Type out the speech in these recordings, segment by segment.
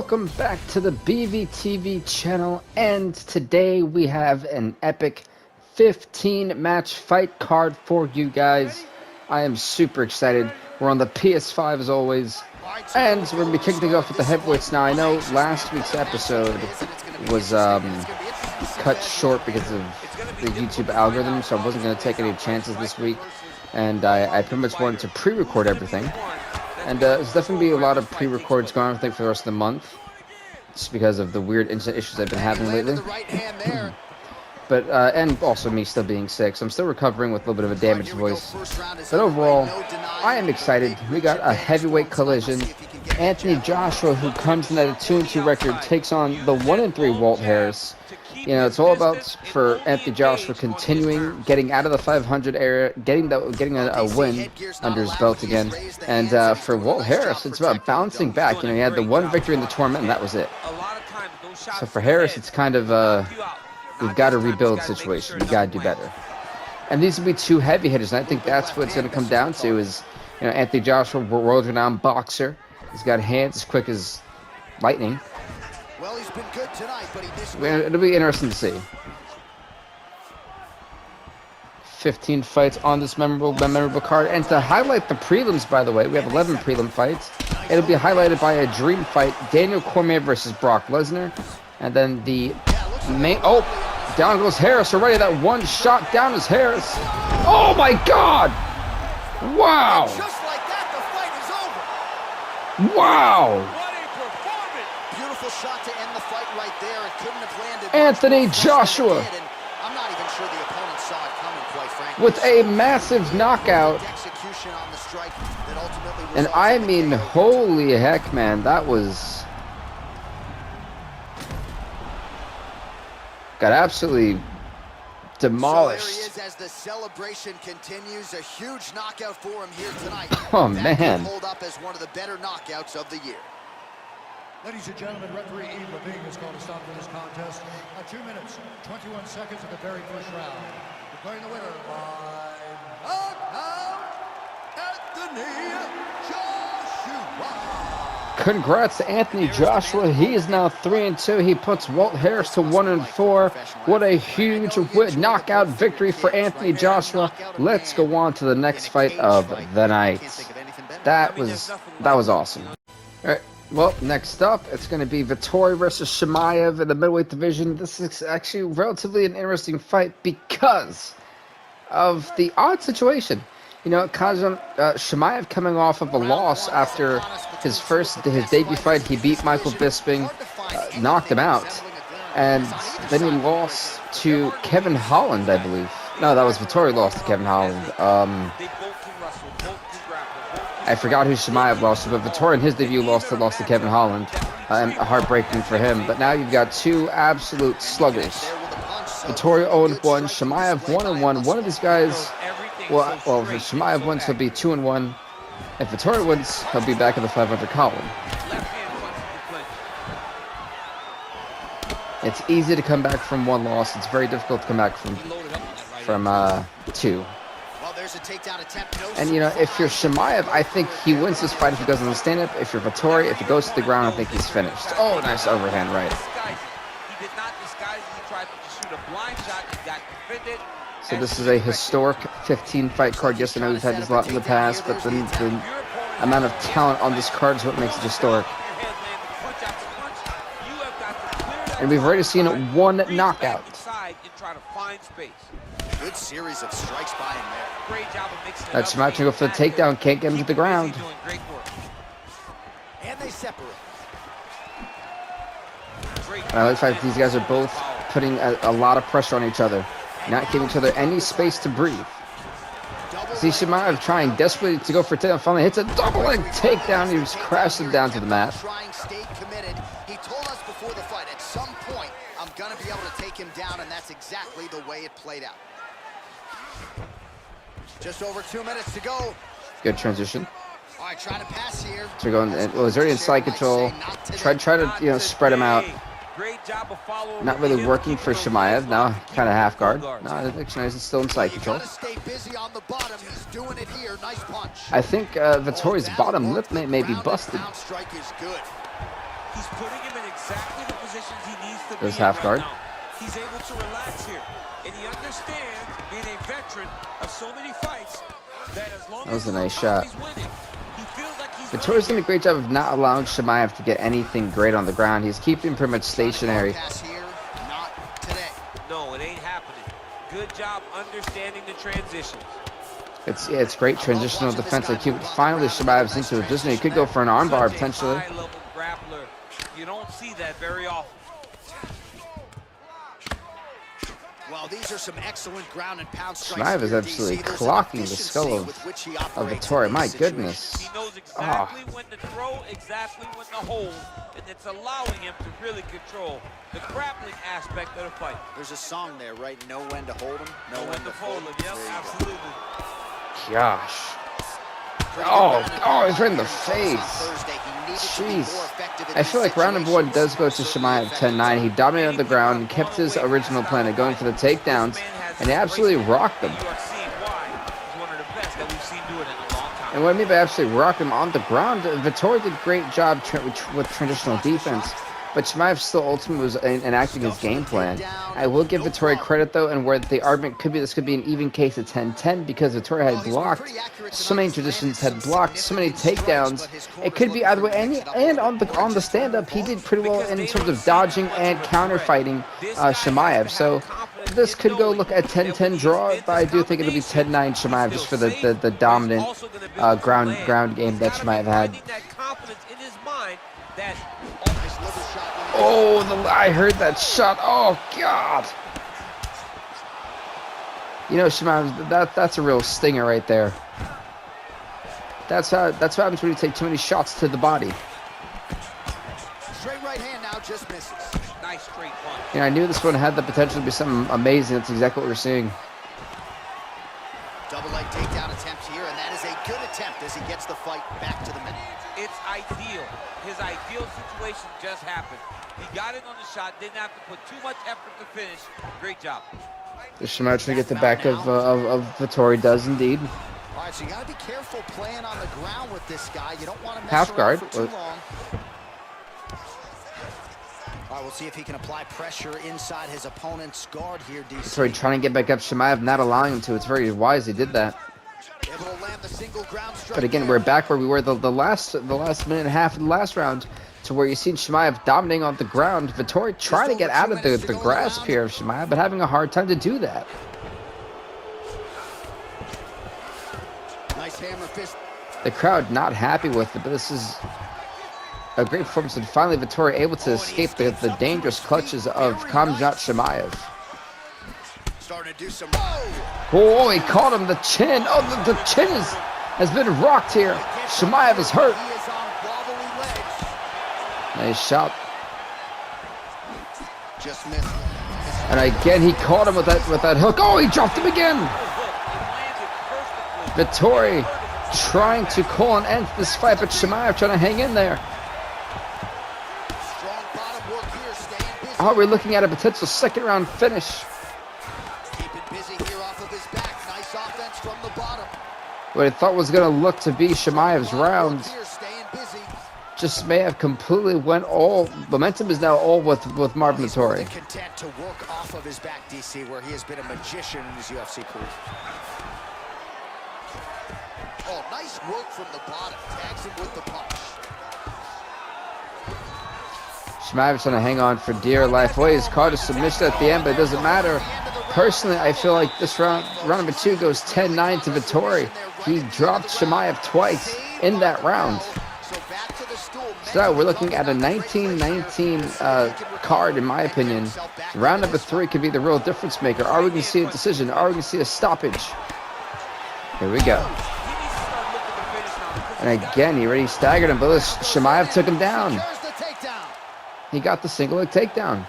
welcome back to the BVTV channel, and today we have an epic 15-match fight card for you guys. I am super excited. We're on the PS5 as always, and we're going to be kicking things off with the heavyweights. Now, I know last week's episode was cut short because of the YouTube algorithm, so I wasn't going to take any chances this week, and I pretty much wanted to pre-record everything. And there's definitely a lot of pre-records going on, I think, for the rest of the month, just because of the weird internet issues I've been having lately. But, and also me still being sick, so I'm still recovering with a little bit of a damaged voice. But overall, I am excited. We got a heavyweight collision. Anthony Joshua, who comes in at a 2-2 record, takes on the 1-3 Walt Harris. You know, it's all about, for Anthony Joshua, continuing, getting out of the 500 area, getting a win under his belt again. And for Walt Harris, it's about bouncing back. You know, he had the one victory in the tournament, and that was it. So for Harris, it's kind of we've got to rebuild situation. We got to do better. And these will be two heavy hitters, and I think that's what it's going to come down to. Is, you know, Anthony Joshua, world-renowned boxer. He's got hands as quick as lightning. Well, he's been good tonight, but he missed. It'll be interesting to see. 15 fights on this memorable card. And to highlight the prelims, by the way, we have 11 prelim fights. It'll be highlighted by a dream fight, Daniel Cormier versus Brock Lesnar. And then the main... Oh, down goes Harris already. That one shot down is Harris. Oh, my God! Wow! And just like that, the fight is over. Wow! Shot to end the fight right there. It couldn't have landed. Anthony Joshua, I'm not even sure the opponent saw it coming, quite frankly. with a massive knockout. Execution on the strike that ultimately, and I mean, holy heck, man, that was... got absolutely demolished. So there he is as the celebration continues. A huge knockout for him here tonight. Oh, that man. hold up as one of the better knockouts of the year. Ladies and gentlemen, referee Eve Levine is going to stop for this contest at 2 minutes, 21 seconds of the very first round. Declaring the winner by knockout, Anthony Joshua. Congrats to Anthony Joshua. He is now 3-2. He puts Walt Harris to 1-4. What a huge knockout victory for Anthony Joshua. Let's go on to the next fight of the night. That was awesome. All right. Well, next up, it's going to be Vettori versus Chimaev in the middleweight division. This is actually relatively an interesting fight because of the odd situation. You know, Chimaev coming off of a loss after his debut fight. He beat Michael Bisping, knocked him out, and then he lost to Kevin Holland, I believe. No, that was Vettori lost to Kevin Holland. I forgot who Chimaev lost to, but Vettori in his debut lost to Kevin Holland. Heartbreaking for him. But now you've got two absolute sluggers. Vettori 0-1, Chimaev 1-1. One of these guys, well, if Chimaev wins, he'll be 2-1. If Vettori wins, he'll be back in the 500 column. It's easy to come back from one loss. It's very difficult to come back from two. And, you know, if you're Chimaev, I think he wins this fight if he goes on the stand-up. If you're Vettori, if he goes to the ground, I think he's finished. Oh, nice overhand right. So this is a historic 15-fight card. Yes, I know we've had this a lot in the past, but the amount of talent on this card is what makes it historic. And we've already seen one knockout. Good series of strikes by him there. Great job of mixing it up. That's Chimaev to go for the takedown. Can't get him to the ground. And they separate. I like the fact that these guys are both putting a lot of pressure on each other, not giving each other any space to breathe. See Chimaev trying desperately to go for a takedown. Finally hits a double leg takedown. He just crashed him down to the mat. He told us before the fight, at some point, I'm going to be able to take him down, and that's exactly the way it played out. Just over 2 minutes to go. Good transition. All right, trying to pass here. So going, well, he's already in side control. Try to, you know, spread him out. Not really working for Chimaev. Now kind of half guard. No, it's nice. It's still in side control. I think Vettori's bottom lip may be busted. He's putting him in exactly the positions he needs to be There's in half right guard. now. He's able to relax here, and he understands, being a veteran of so many fights, that as long That was as a nice shot. he's winning, he feels like he's Vittori's winning doing a great job of not allowing Chimaev to get anything great on the ground. He's keeping him pretty much stationary. Here, not today. No, it ain't happening. Good job understanding the transitions. It's great transitional defense. Like finally Chimaev's into a position. He could go for an armbar potentially. High-level grappler. You don't see that very often. Well, these are some excellent ground and pound strikes. Chimaev is absolutely clocking the skull of Vettori. My goodness. He knows exactly when to throw, exactly when to hold, and it's allowing him to really control the grappling aspect of the fight. There's a song there, right? Know when to hold him, know when to fold him. Yep, absolutely. Gosh. Oh, he's right in the face. Jeez. I feel like round number 1 does go to Chimaev 10-9. He dominated on the ground and kept his original plan of going for the takedowns, and he absolutely rocked them. And what I mean by absolutely rocked him on the ground, Vettori did a great job with traditional defense, but Chimaev still ultimately was enacting his game plan. I will give Vettori credit, though, and where the argument could be, this could be an even case of 10-10, because Vettori had blocked so many traditions, had blocked so many takedowns. It could be either way, and on the stand-up, he did pretty well in terms of dodging and counter-fighting Chimaev. So this could go look at 10-10 draw, but I do think it'll be 10-9 Chimaev just for the dominant ground game that Chimaev had. Oh, I heard that shot. Oh, God. You know, Chimaev, that's a real stinger right there. That's what happens when you take too many shots to the body. Straight right hand now, just misses. Nice straight punch. You know, I knew this one had the potential to be something amazing. That's exactly what we're seeing. Double leg takedown attempt here, and that is a good attempt as he gets the fight back to the middle. It's ideal. His ideal situation just happened. He got in on the shot, didn't have to put too much effort to finish. Great job. Just Chimaev trying to get the back of Vettori, does indeed. All right, so you got to be careful playing on the ground with this guy. You don't want to mess Half guard. for too long. All right, we'll see if he can apply pressure inside his opponent's guard here, DC. Vettori trying to get back up Chimaev, not allowing him to. It's very wise he did that. Able to land the single ground strike. But again, we're back where we were the last minute and a half of the last round, to where you see Chimaev dominating on the ground. Vettori trying to get out of the grasp here of Chimaev, but having a hard time to do that. Nice hammer fist. The crowd not happy with it, but this is a great performance. And finally, Vettori able to escape the dangerous clutches of Khamzat Chimaev. Starting to do some. Oh, he caught him the chin. Oh, the chin has been rocked here. Chimaev is hurt. He is on wobbly legs. Nice shot. Just missed. And again, he caught him with that hook. Oh, he dropped him again. Vettori trying to call an end to this fight, but Chimaev trying to hang in there. Strong bottom work here, staying busy. Oh, we're looking at a potential second round finish. Keeping busy here off of his back. Nice offense from the bottom. What I thought was going to look to be Chimaev's round Here, staying busy. just may have completely went all. Momentum is now all with Marvin He's more than Vettori. content to work off of his back, DC, where he has been a magician in his UFC career. Oh, nice work from the bottom. Tags him with the punch. Chimaev's trying to hang on for dear life. Well, he's caught a submission at the end, but it doesn't matter. Personally, I feel like this round number 2 goes 10-9 to Vettori. He dropped Chimaev twice in that round. So we're looking at a 19-19 card, in my opinion. Round number 3 could be the real difference maker. Are we going to see a decision? Are we going to see a stoppage? Here we go. And again, he already staggered him, but Chimaev took him down. He got the single leg takedown.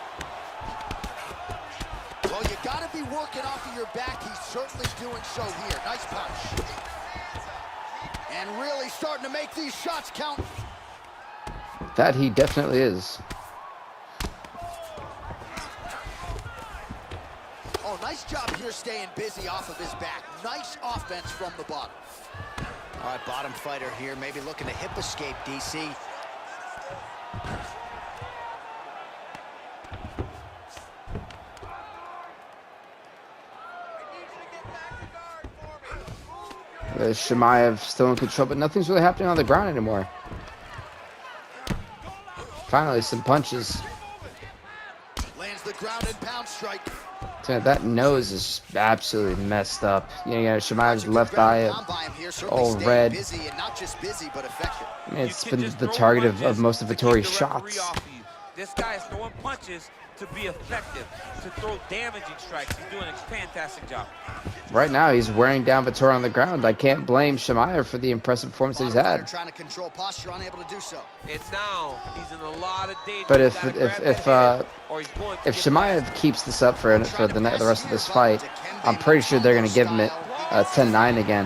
Well, you got to be working off of your back. He's certainly doing so here. Nice punch. And really starting to make these shots count. That he definitely is. Oh, nice job here staying busy off of his back. Nice offense from the bottom. All right, bottom fighter here, maybe looking to hip escape, DC. Chimaev still in control, but nothing's really happening on the ground anymore. Finally, some punches. Lands the ground and pound strike. Dude, that nose is absolutely messed up. Yeah, Chimaev's left eye all red. Busy and not just busy, but effective. I mean, it's been the target of most of Vettori's shots. This guy is throwing punches to be effective, to throw damaging strikes. He's doing a fantastic job. Right now, he's wearing down Vettori on the ground. I can't blame Chimaev for the impressive performance that he's had. Trying to control posture, unable to do so. And now he's in a lot of danger. But if Chimaev keeps this up for the rest of this fight, I'm pretty sure they're going to give him it 10-9 again.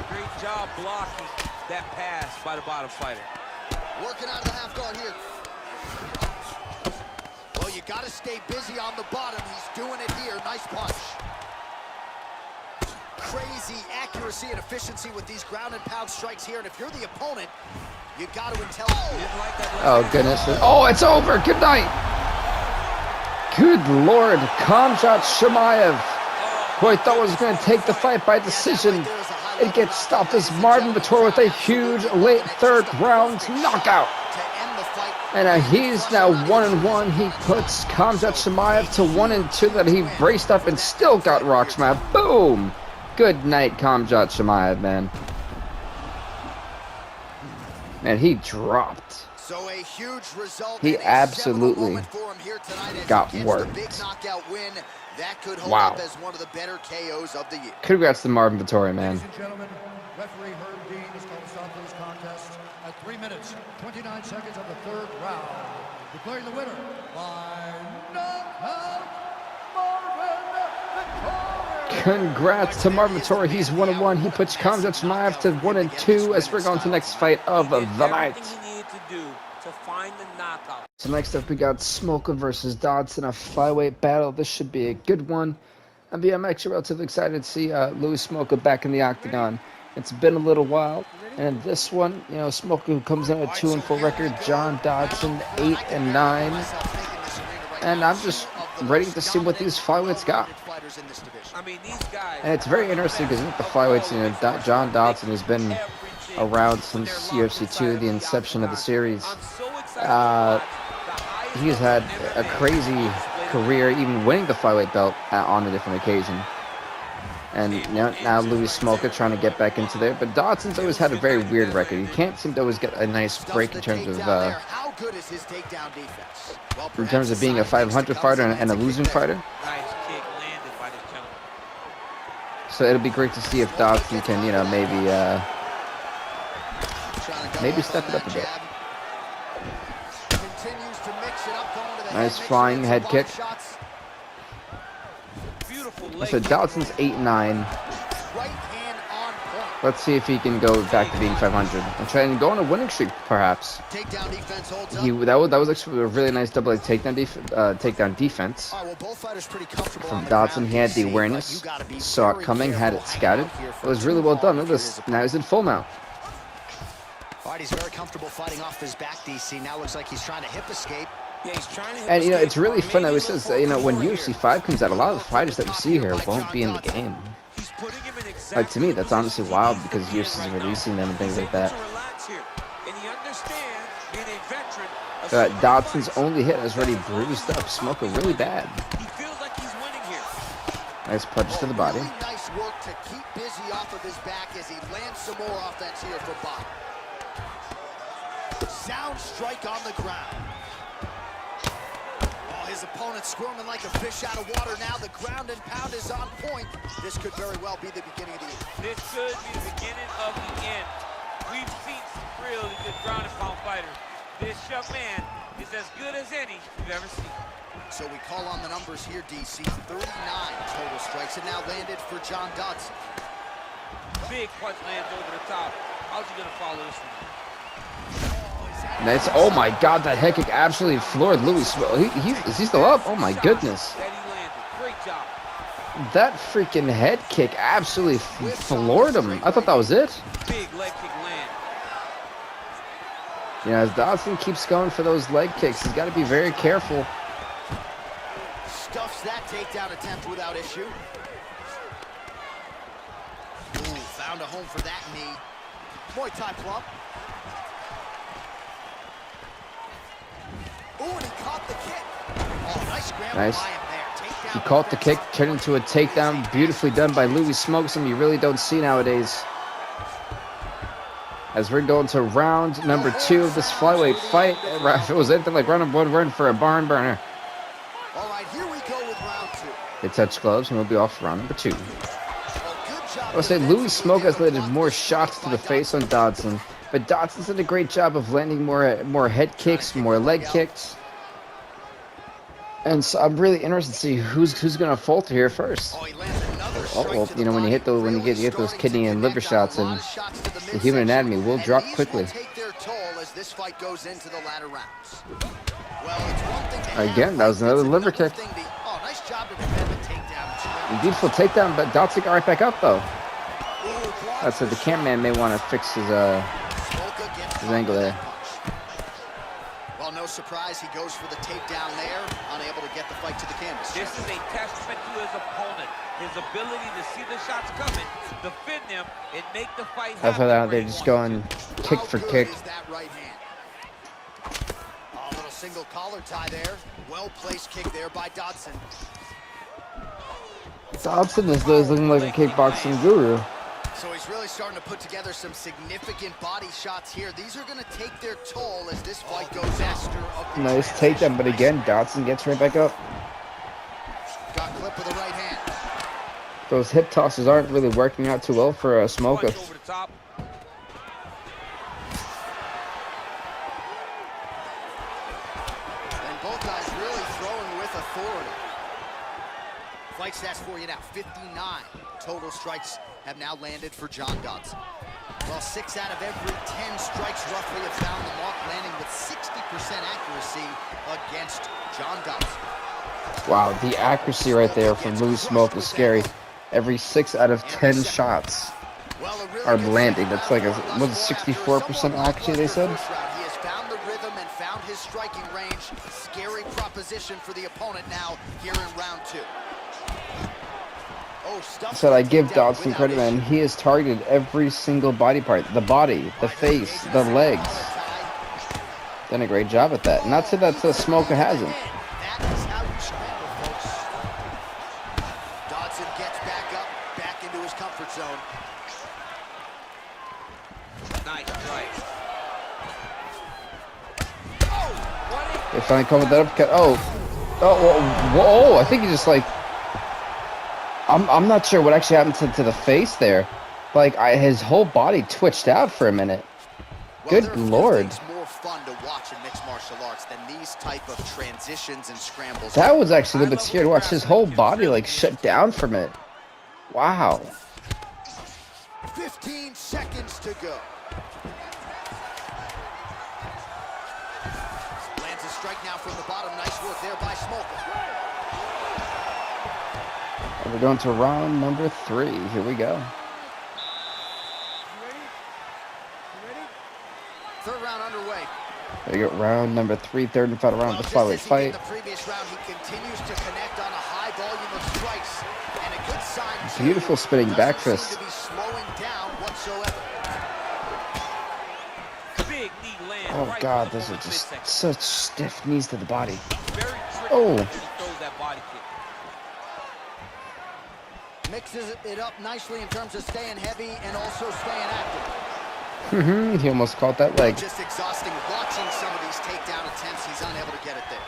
Great job blocking that pass by the bottom fighter. Working on the half guard here. Well, you got to stay busy on the bottom. He's doing it here. Nice punch. Crazy accuracy and efficiency with these ground and pound strikes here. And if you're the opponent, you got to intelligently. Oh, goodness. Oh, it's over. Good night. Good Lord. Khamzat Chimaev, who I thought was going to take the fight by decision, it gets stopped as Marvin Vettori with a huge late third round knockout. And he's now 1-1. He puts Khamzat Chimaev to 1-2 that he braced up and still got rocked. Chimaev. Boom. Good night, Khamzat Chimaev, man. Man, he dropped. So a huge result. He absolutely got worked. That could hold wow. Up as one of the better KOs of the year. Congrats to Marvin Vettori, man. Ladies and gentlemen, referee Herb Dean has called a stop to this contest at 3 minutes, 29 seconds of the third round. Declaring the winner by knockout, Marvin Vettori. Congrats to Marvin Vettori. He's 1-1. He puts Khamzat Chimaev to 1-2 as we're going to the next fight of the night. So next up we got Smolka versus Dodson, a flyweight battle. This should be a good one. I'm actually relatively excited to see Louis Smolka back in the octagon. It's been a little while, and this one, Smolka comes in with a 2-4 record. Jon Dodson 8-9, and I'm just ready to see what these flyweights got. And it's very interesting because the flyweights, Jon Dodson has been around since UFC 2, the inception of the series. He's had a crazy career, even winning the flyweight belt on a different occasion. And now Louis Smolka trying to get back into there. But Dodson's always had a very weird record. He can't seem to always get a nice break in terms of being a 500 fighter and a losing fighter. So it'll be great to see if Dodson can, maybe step it up a bit. Nice flying head kick. So Dodson's 8-9. Let's see if he can go back to being 500 and try and go on a winning streak, perhaps. That was actually a really nice double leg takedown defense from Dodson. He had the awareness, saw it coming, had it scouted. It was really well done. Look at this. Now he's in full mount. All right, he's very comfortable fighting off his back, DC. Now looks like he's trying to hip escape. Yeah, he's trying to and it's really fun that it says when UFC 5 comes out, a lot of the fighters that we see here won't be in the game. Like, to me, that's honestly wild because UFC is releasing them and things like that. Dodson's only hit has already bruised up Smolka really bad. Nice punch to the body. Really nice work to keep busy off of his back as he lands some more offense here for Bob. Sound strike on the ground. His opponent squirming like a fish out of water now. The ground and pound is on point. This could very well be the beginning of the end. This could be the beginning of the end. We've seen some really good ground and pound fighters. This young man is as good as any we've ever seen. So we call on the numbers here, DC. 39 total strikes and now landed for Jon Dodson. Big punch lands over the top. How's he going to follow this one? Nice. Oh my God, that head kick absolutely floored Louis. Is he still up? Oh my goodness. That freaking head kick absolutely floored him. I thought that was it. Big leg kick land. As Dodson keeps going for those leg kicks, he's got to be very careful. Stuffs that takedown attempt without issue. Ooh, Found a home for that knee. Muay Thai plump. Ooh, and he caught the kick. Oh, nice scramble Nice. by him there. Takedown. He caught the kick, turned into a takedown. Beautifully done by Louis Smokes, him you really don't see nowadays. As we're going to round number 2 of this flyweight fight. If it was anything like round number 1, we're in for a barn burner. All right, here we go with round 2. They touch gloves, and we'll be off for round number 2. Well, good job. I would say Louis Smoke has landed more shots to the face on Dodson, but Dodson's did a great job of landing more head kicks, more leg kicks. And so I'm really interested to see who's going to falter here first. Oh, he lands another Oh, strike well, to you the know, when you body. get those Really kidney and liver starting to shots, and connect on a lot of shots to the human midsection. anatomy will And drop these quickly. will take their toll as this fight goes into the latter rounds. Well, it's one thing to have Again, that was fights, another it's liver kick. thing to- oh, nice job to defend the takedown. Beautiful takedown, but Dodson got right back up, though. Ooh, blocks That's it. The cameraman may want to fix his Smolka gets his caught angle with there. that punch. Well, no surprise, he goes for the takedown there, unable to get the fight to the canvas. This is a testament to his opponent. His ability to see the shots coming, defend them, and make the fight happen. That's why they're where he just wants going kick How for good kick. is that right hand? Oh, a little single collar tie there. Well-placed kick there by Dodson. Dodson is looking like a kickboxing guru. So he's really starting to put together some significant body shots here. These are going to take their toll as this fight goes on. Nice takedown, but again, Dodson gets right back up. Got clip with the right hand. Those hip tosses aren't really working out too well for Smolka. punch over the top. And both guys really throwing with authority. Fight stats for you now. 59 total strikes have now landed for Jon Dodson. Well, 6 out of every 10 strikes roughly have found the mark, landing with 60% accuracy against Jon Dodson. Wow, the accuracy right there from Louis Smoke is scary. Every 6 out of 10 shots are landing. That's like a 64% accuracy, they said. He has found the rhythm and found his striking range. Scary proposition for the opponent now here in round 2. So I give Dodson credit, man. He has targeted every single body part. The body, the face, the legs. Done a great job at that. Not to that Smolka hasn't. That is how you scramble, folks. Dodson gets back up, back into his comfort zone. Nice right. They finally come with that uppercut. Whoa! I think he just like. I'm not sure what actually happened to the face there. Like his whole body twitched out for a minute. Well, Good Lord. more fun to watch in mixed martial arts than these type of transitions and scrambles. That was actually a little bit scary to watch. His whole body like shut down for a minute. Wow. 15 seconds to go. Lands a strike now from the bottom. Nice work there by Smolka. And we're going to round number 3. Here we go. Third round underway. There you go. Round number 3, third and final round of the flyweight fight. In the previous round, he continues to connect on a high volume of strikes, and a good sign. Beautiful spinning back Doesn't fist. seem to be slowing down whatsoever. Big knee land Oh right God, to the those are opponent's just midsection. such stiff knees to the body. Very tricky Oh. when he throws that body kick. Mixes it up nicely in terms of staying heavy and also staying active. He almost caught that leg. Just exhausting watching some of these takedown attempts. He's unable to get it there.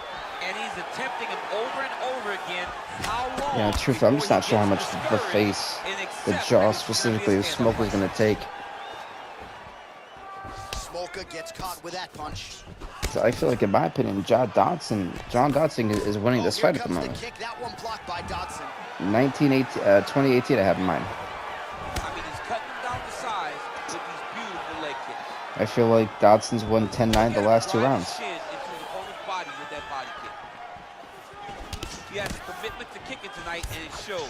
And he's attempting them over and over again. How long? Yeah, truthfully, I'm just not sure how much the face, the jaw specifically, the Smolka is going to take. Smolka gets caught with that punch. So I feel like, in my opinion, Jon Dodson is winning this fight at the moment. Kick. That one blocked by Dodson. 2018 I have in mind. I mean, he's cutting them down to size with these beautiful leg kicks. I feel like Dodson's won 10-9 the last 2 rounds. Shin into his opponent's body with that body kick. He has a commitment to kicking tonight, and it shows.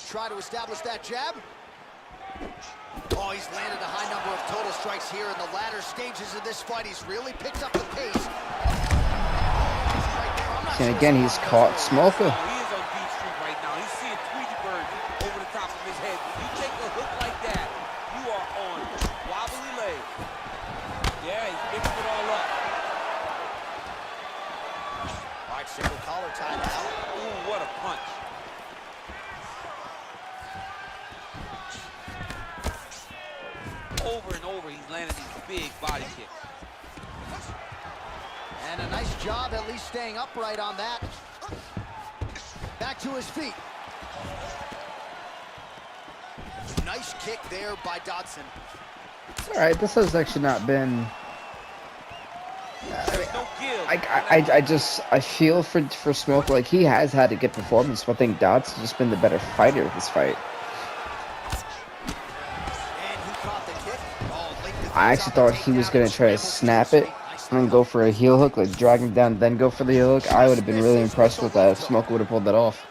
Try to establish that jab. Oh, he's landed a high number of total strikes here in the latter stages of this fight. He's really picked up the pace. And again, he's caught Smolka. He is on deep street right now. He's seeing Tweety Bird over the top of his big body kick. And a nice job at least staying upright on that. Back to his feet. Nice kick there by Dodson. All right, this has actually not been. I feel for Smolka, like he has had a good performance, but I think Dodson's just been the better fighter of this fight. I actually thought he was gonna try to snap it and then go for a heel hook, like drag him down, then go for the heel hook. I would have been really impressed with that if Smolka would have pulled that off.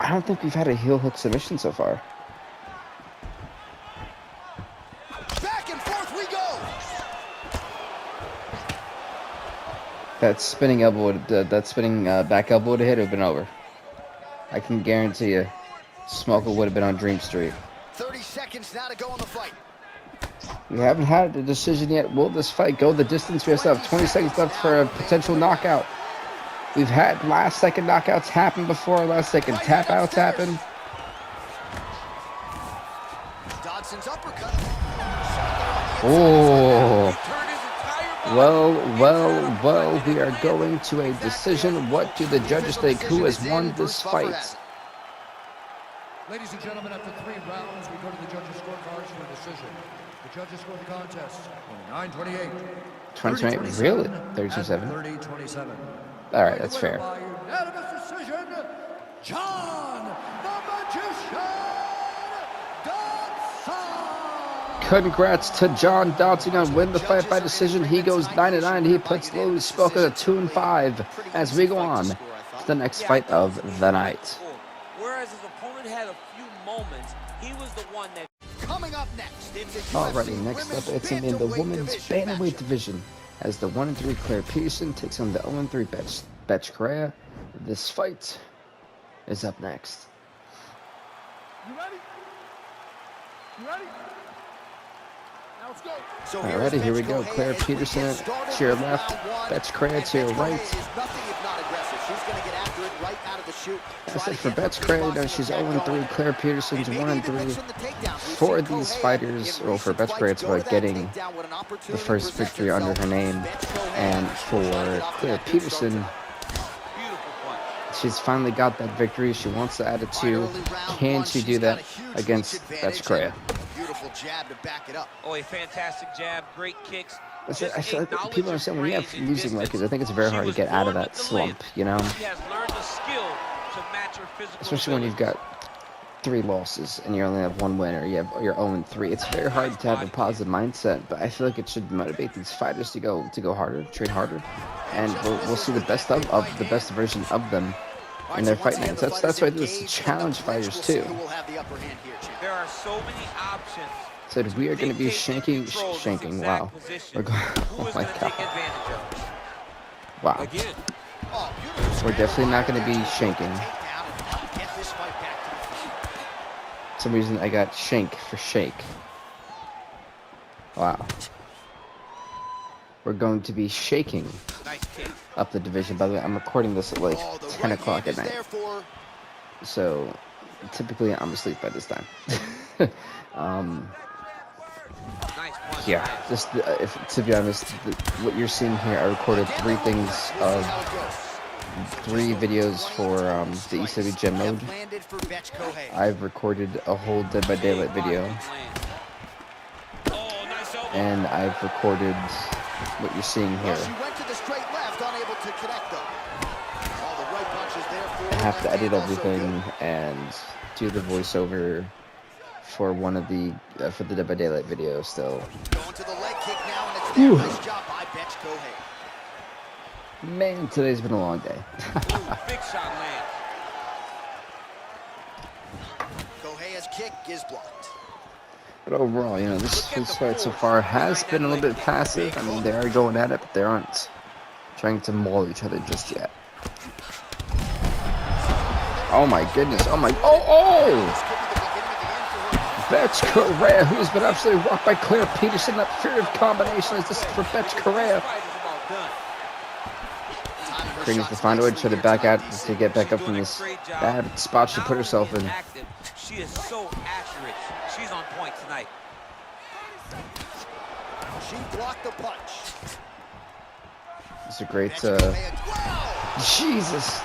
I don't think we've had a heel hook submission so far. Back and forth we go. That spinning elbow, that spinning back elbow would have been over. I can guarantee you, Smolka would have been on Dream Street. 30 seconds now to go in the fight. We haven't had the decision yet. Will this fight go the distance? We still have 20 seconds left for a potential knockout. We've had last-second knockouts happen before. Last-second tap-outs happen. Dodson's uppercut. Oh. Well, we are going to a decision. What do the judges think? Who has won this fight? Ladies and gentlemen, after 3 rounds, we go to the judges' scorecards for a decision. The judges score the contest 29-28. 28, really? 32-7. 30-27. All right, that's fair. By unanimous decision, Jon Dodson. Congrats to Jon Dodson on win the fight by decision. He goes 9-9. He puts Louis Smolka at 2-5 as we go on to the next fight of the night. Whereas his opponent had a few moments, he was the one that. Coming up next, it's Alrighty, next up, it's in the women's bantamweight division as the 1-3 Claire Peterson takes on the 0-3 Bethe Correia. This fight is up next. You ready? You ready? Now let's go. So Alrighty, here we go. Claire Peterson to your left, Bethe Correia to your right. She's going to get after it right out of the chute. That's it for Bethe Correia. She's 0-3. Claire Peterson's 1-3. For these fighters, well, for Bethe Correia, it's about getting the first victory under her name. And for Claire Peterson, she's finally got that victory. She wants to add it to. Can she do that against Bethe Correia? Beautiful jab to back it up. Oh, a fantastic jab, great kicks. I feel like people understand when you have losing records, I think it's very hard to get out of that slump, you know? Especially when you've got 3 losses and you only have 1 win, or you're 0-3. It's very hard to have a positive mindset, but I feel like it should motivate these fighters to go harder, train harder, and we'll see the best of the best version of them in their fight nights. That's why I do this to challenge fighters too. There are so many options. Said we are going to be shanking. Wow. We're going, oh my god. Wow. We're definitely not going to be shanking. For some reason I got shank for shake. Wow. We're going to be shaking up the division. By the way, I'm recording this at like 10 o'clock at night. So typically I'm asleep by this time. Yeah, just to be honest, what you're seeing here, I recorded 3 videos for the ECW Gen mode. I've recorded a whole Dead by Daylight video, and I've recorded what you're seeing here. I have to edit everything and do the voiceover for one of the for the Dead by Daylight video still. Going to the leg kick now, and it's there. Nice job by Bethe Correia. Man, today's been a long day. Big shot lands. Correia's kick is blocked. But overall, you know, this fight so far has been a little bit passive. I mean, they are going at it, but they aren't trying to maul each other just yet. Oh my goodness! Oh my! Oh! Bethe Correia, who's been absolutely rocked by Claire Peterson. That fear of combination is this for Bethe Correia. Needs to find a way to try to back out to get back up from this bad spot she put herself in. She is so accurate. She's on point tonight. She blocked the punch. It's a great, Jesus.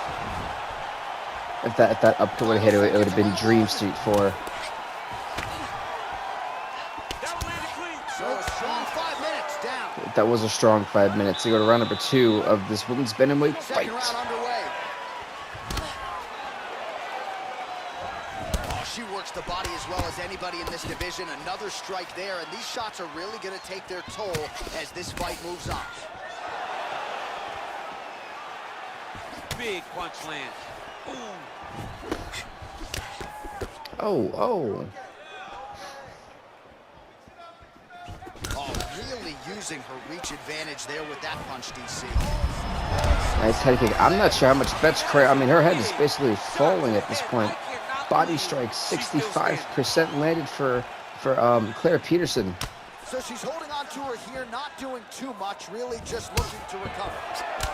If that uppercut would have hit, it would have been Dream Street for her. So a strong 5 minutes down. That was a strong 5 minutes. To go to round number 2 of this women's bantamweight fight. Second round underway. Oh, she works the body as well as anybody in this division. Another strike there, and these shots are really going to take their toll as this fight moves on. Big punch lands. Ooh. Oh. Oh, really using her reach advantage there with that punch, DC. Nice head kick. I'm not sure how much Bethe Correia. I mean, her head is basically falling at this point. Body strike, 65% landed for Claire Peterson. So she's holding on to her here, not doing too much, really just looking to recover.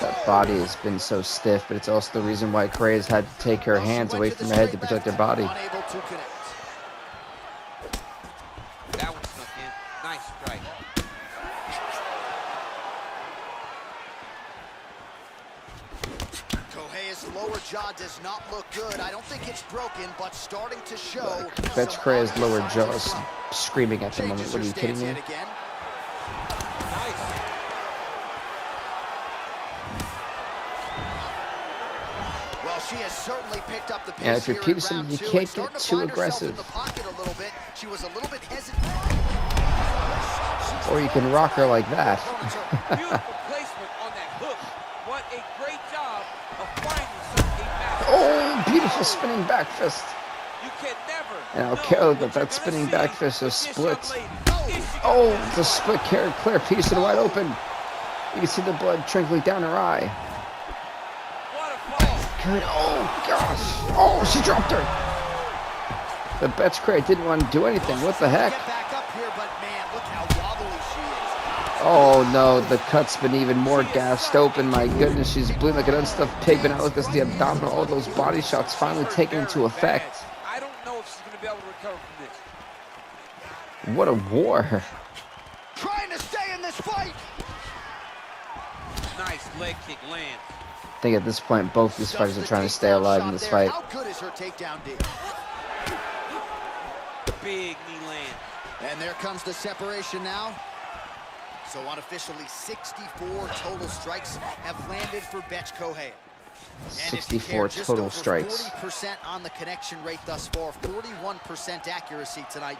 That body has been so stiff, but it's also the reason why Correia's had to take her hands away from her head to protect her body. Unable to connect. That one snuck in. Nice strike. Correia's lower jaw does not look good. I don't think it's broken, but starting to show. Bethe Correia's lower jaw is screaming at the moment. What, are you kidding me? Well, she has certainly picked up the pace. Yeah, if you're here in Peterson, round you two. can't Starting get to too find herself in aggressive. the pocket a little bit. She was a little bit hesitant. Or you can rock her like that. Beautiful placement on that hook. What a great job of finding something back. Oh, beautiful spinning back fist. You can never. And I'll look at that spinning back fist is split. Oh, the split carried Claire Peterson wide open. You can see the blood trickling down her eye. What a fight. Good. Oh, gosh. Oh, she dropped her. The Bethe Correia didn't want to do anything. What the heck? Get back up here, but man, look how wobbly she is. Oh, no. The cut's been even more gassed open. My goodness, she's bleeding like an unstuffed pig. But now look at the abdominal. All those body shots finally taken into effect. I don't know if she's going to be able to recover from this. What a war. Trying to stay in this fight. Nice leg kick lands. I think at this point, both these fighters are trying to stay alive in this fight. How good is her takedown D? Big knee land. And there comes the separation now. So unofficially, 64 total strikes have landed for Bethe Correia. 64 total strikes. 40% on the connection rate thus far. 41% accuracy tonight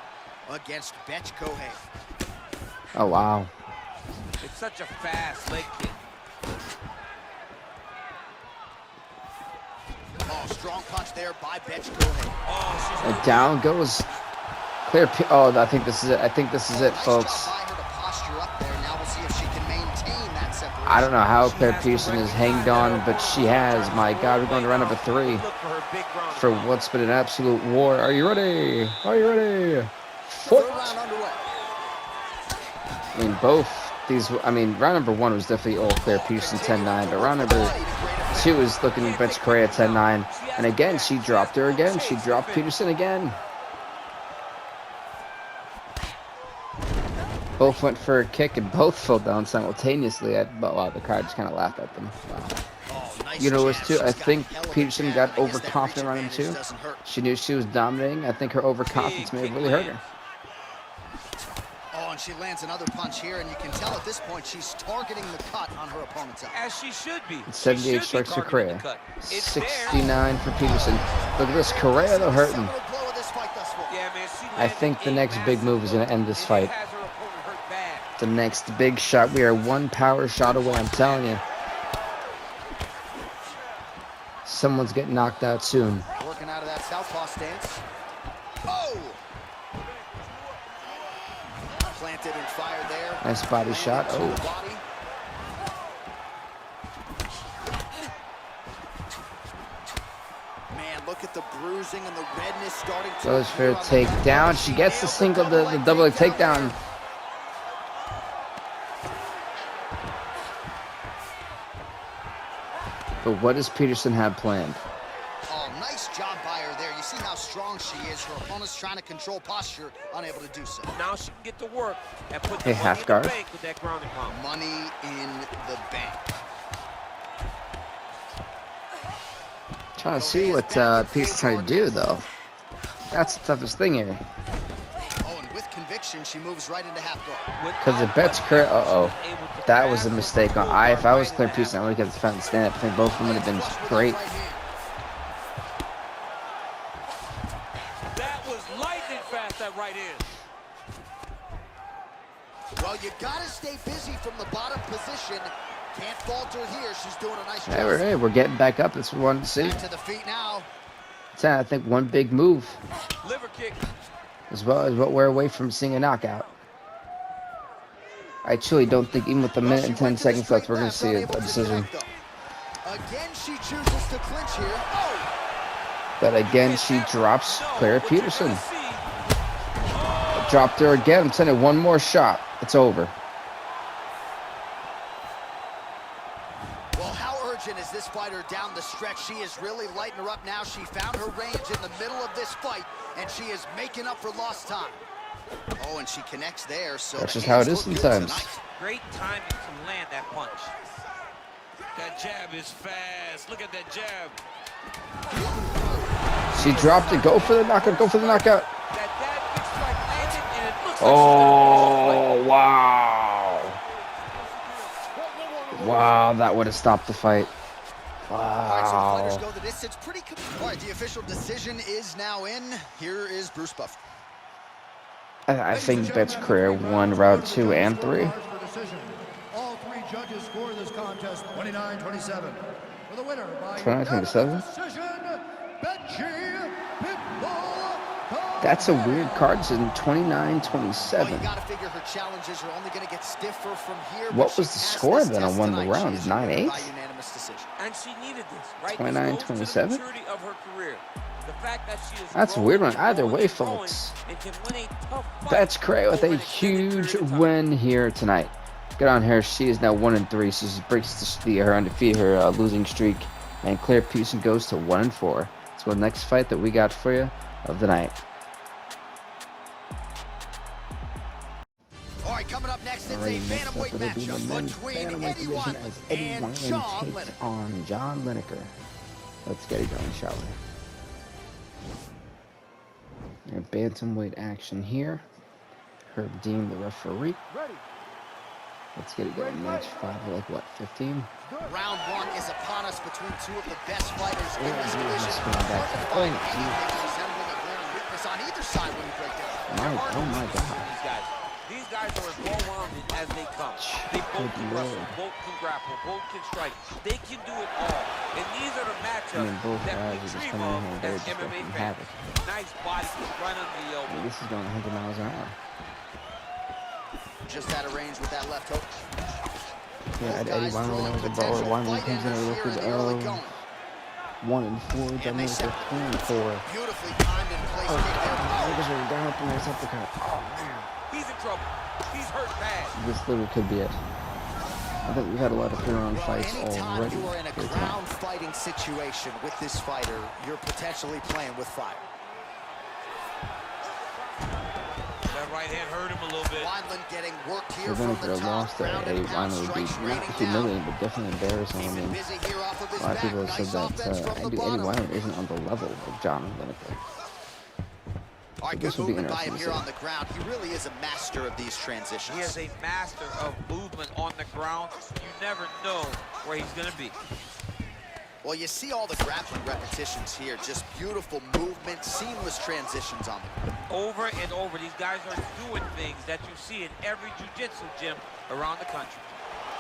against Bethe Correia. Oh, wow. It's such a fast leg kick. Oh, strong punch there by Bethe Correia. Oh, And down goes Claire. Oh, I think this is it. I think this is it, folks. By her to posture up there. Now we'll see if she can maintain that separation. I don't know how Claire Peterson has hanged on, but she has. My God, we're going to round number 3 look for her big ground. for what's been an absolute war. Are you ready? Are you ready? Third Fight! round underway. I mean, both these. I mean, round number 1 was definitely all Claire Peterson 10-9, but round number 2 is looking at Bethe Correia 10-9. And again, she dropped her again. She dropped Peterson again. Both went for a kick and both fell down simultaneously. Wow, the crowd just kind of laughed at them. Wow. Oh, nice You know what, jab. too? I She's got think hell of a Peterson jab. got I guess that overconfident reach on him, advantage too. doesn't hurt. She knew she was dominating. I think her overconfidence may have really hurt her. Oh, and she lands another punch here, and you can tell at this point she's targeting the cut on her opponent's eye. As she should be. It's 78 She should be strikes for targeting Correia. the cut. It's there. 69 for Peterson. Look at this. Correia, though, hurting. Seminal blow of this fight thus far. Yeah, man, she I think the landed next a big move is going to end this massive- fight. It has her opponent hurt bad. The next big shot. We are one power shot away, I'm telling you. Someone's getting knocked out soon. Working out of that southpaw stance. Oh! Planted and fired there. Nice body shot. Landed to Oh. the body. Man, look at the bruising and the redness starting to Goes for a appear on the back. takedown. She gets the single, the double leg takedown. But what does Peterson have planned? Oh, nice job by her there. You see how strong she is. Her opponent's trying to control posture, unable to do so. Now she can get to work and put the money half in guard. the bank with that ground and pound. Money in the bank. Trying to see what Pete's trying to do, though. That's the toughest thing here. Oh, and with conviction, she moves right into half guard. Because the bet's correct. That was a mistake. If I was clear Peterson, I would have got the stand up. I think both of them would have been great. That was lightning fast, that right hand. Well, you gotta stay busy from the bottom position. Can't falter here. She's doing a nice job. Hey, we're getting back up. That's what we wanted to see. Back to the feet now. I think one big move Liver kick. as well as what we're away from seeing a knockout. I truly don't think even with a minute and 10 seconds left, we're going to see a decision. Again, she chooses to clinch here. Oh! But again, she drops Clara Peterson. Dropped her again. I'm telling you, one more shot. It's over. Well, how urgent is this fighter down the stretch? She is really lighting her up now. She found her range in the middle of this fight, and she is making up for lost time. Oh, and she connects there. So that's just how it is sometimes. Great timing to land that punch. That jab is fast. Look at that jab. She dropped it. Go for the knockout. Go for the knockout. That big strike landed, and it looks Oh, wow. Wow, that would have stopped the fight. All right, so the fighters Wow. go the distance. All right, the official decision is now in. Here is Bruce Buffer. I think Bet's career won round 2 and 3. All three judges score this contest 29-27. For the winner by 29-27? decision, Bethe Pitbull. That's a weird card decision. Well, 29-27. you gotta figure her challenges are only gonna get stiffer from here. What but was she the passed score this then on test one of the tonight. She rounds? is winning 9-8? by unanimous decision. And she needed this, right? 29-27? This goes to the maturity of her career. The fact that she is That's a weird one. Either way, folks. And can win a tough fight Bet's career with over a an extended huge period of time. win here tonight. Good on her. She is now 1-3. So she breaks her undefeated her losing streak, and Clara Peterson goes to 1-4. So the next fight that we got for you of the night. All right, coming up next, it's a Alright, next up bantamweight it'll be the matchup men's between bantamweight Eddie division Wyman as Eddie and Wyman Jon takes Lineker. on Jon Lineker. Let's get it going, shall we? And bantamweight action here. Herb Dean, the referee. Let's get it going. Match 5, like what, 15? Round 1 is upon us between two of the best fighters in this Oh, division. he's going back. Hard to find anything resembling a glaring weakness on either side when you break down. Oh my God. These guys are as well-rounded as they come. They both can wrestle, both can grapple, both can strike. They can do it all. And these are the matchups both that guys we are just dream coming in of here and they're as just MMA wreaking fans. havoc. Nice body kick right under the elbow. This is going 100 miles an hour. Just out of range with that left hook. Yeah, Eddie Wyman knows the ball. Wyman comes in a record of 1-4. Dominick 3-4. Beautifully timed and placed kick there. Niggas are down up in there. Uppercut. Oh man. He's in trouble. He's hurt bad. This literally could be it. I think we've had a lot of 3-round fights Anytime already. you are in a ground fighting situation with this fighter, you're potentially playing with fire. That right hand hurt him a little bit. Wineland getting worked here So then from if the they're top. lost, Eddie Wyman would be not humiliating, but definitely embarrassing. I mean, Busy here off of his a lot of people back. have said Nice that offense from the Eddie bottom. Wyman isn't on the level of Jon Lineker. All right, This good will be movement by him interesting here to see. on the ground. He really is a master of these transitions. He is a master of movement on the ground. You never know where he's going to be. Well, you see all the grappling repetitions here. Just beautiful movement, seamless transitions on the ground. Over and over, these guys are doing things that you see in every jiu-jitsu gym around the country.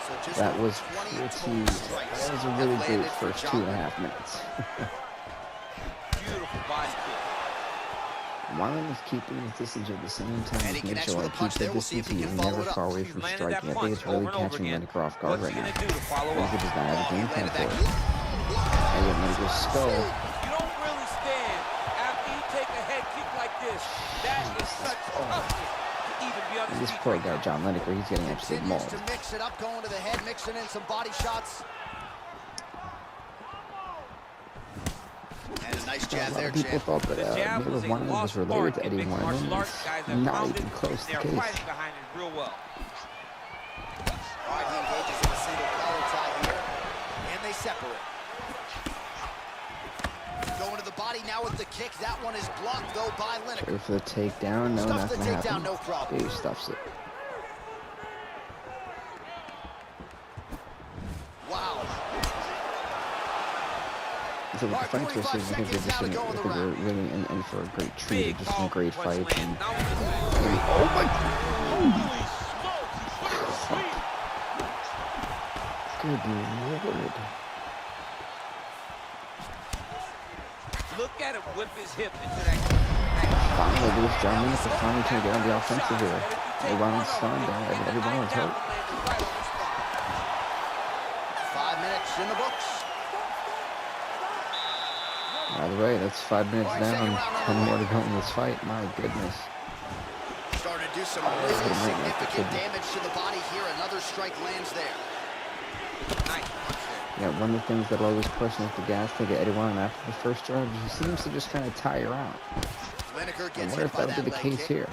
So just That was 20 pretty. total strikes That was a have really great landed for first Jon 2.5 minutes. Beautiful body kick. Wyman is keeping his distance at the same time And he as Mitchell connects with a and punch keeps the there. We'll see distance. if he He is can follow never it up. far away He's from landed striking. that I think punch it's really over and over catching again. Lineker off guard What's right he now. going to do to follow Lineker up? does not have a game plan landed for that it. And yet Lineker's skull. You don't really stand after you take a head kick like this. That is such toughness to even be on the This feet poor right guy, now. Jon Lineker, he's getting absolutely Continues mauled. to mix it up, going to the head, mixing in some body shots. And a nice A jab lot there, of people champ. thought that Mayweather One was related to Eddie One, and it's not even close to the case. Fighting behind it real well. All right, he engages in a single collar tie here, and they separate. Going to the body now with the kick. That one is blocked, though, by Lineker. Ready for the takedown? No, Stuffs not the gonna takedown, happen. no problem. He stuffs it. Wow. So with the fight choices, I think they're just they're really in for a great treat, just some great fights. And oh my! Good lord! Look at him whip his hip into that. Finally, there's Jon Jones finally trying to get on the offensive here. Everyone was stunned. Everyone was hurt. 5 minutes in the books. By the way, that's 5 minutes down. 10 more to go in this fight. My goodness. Starting to do some really significant damage to the body here. Another strike lands there. Nice. Yeah, one of the things that'll always push off the gas to get Eddie One after the first round, he seems to just kind of tire out. Lineker I gets wonder hit if by that'll be that the leg case kick. here.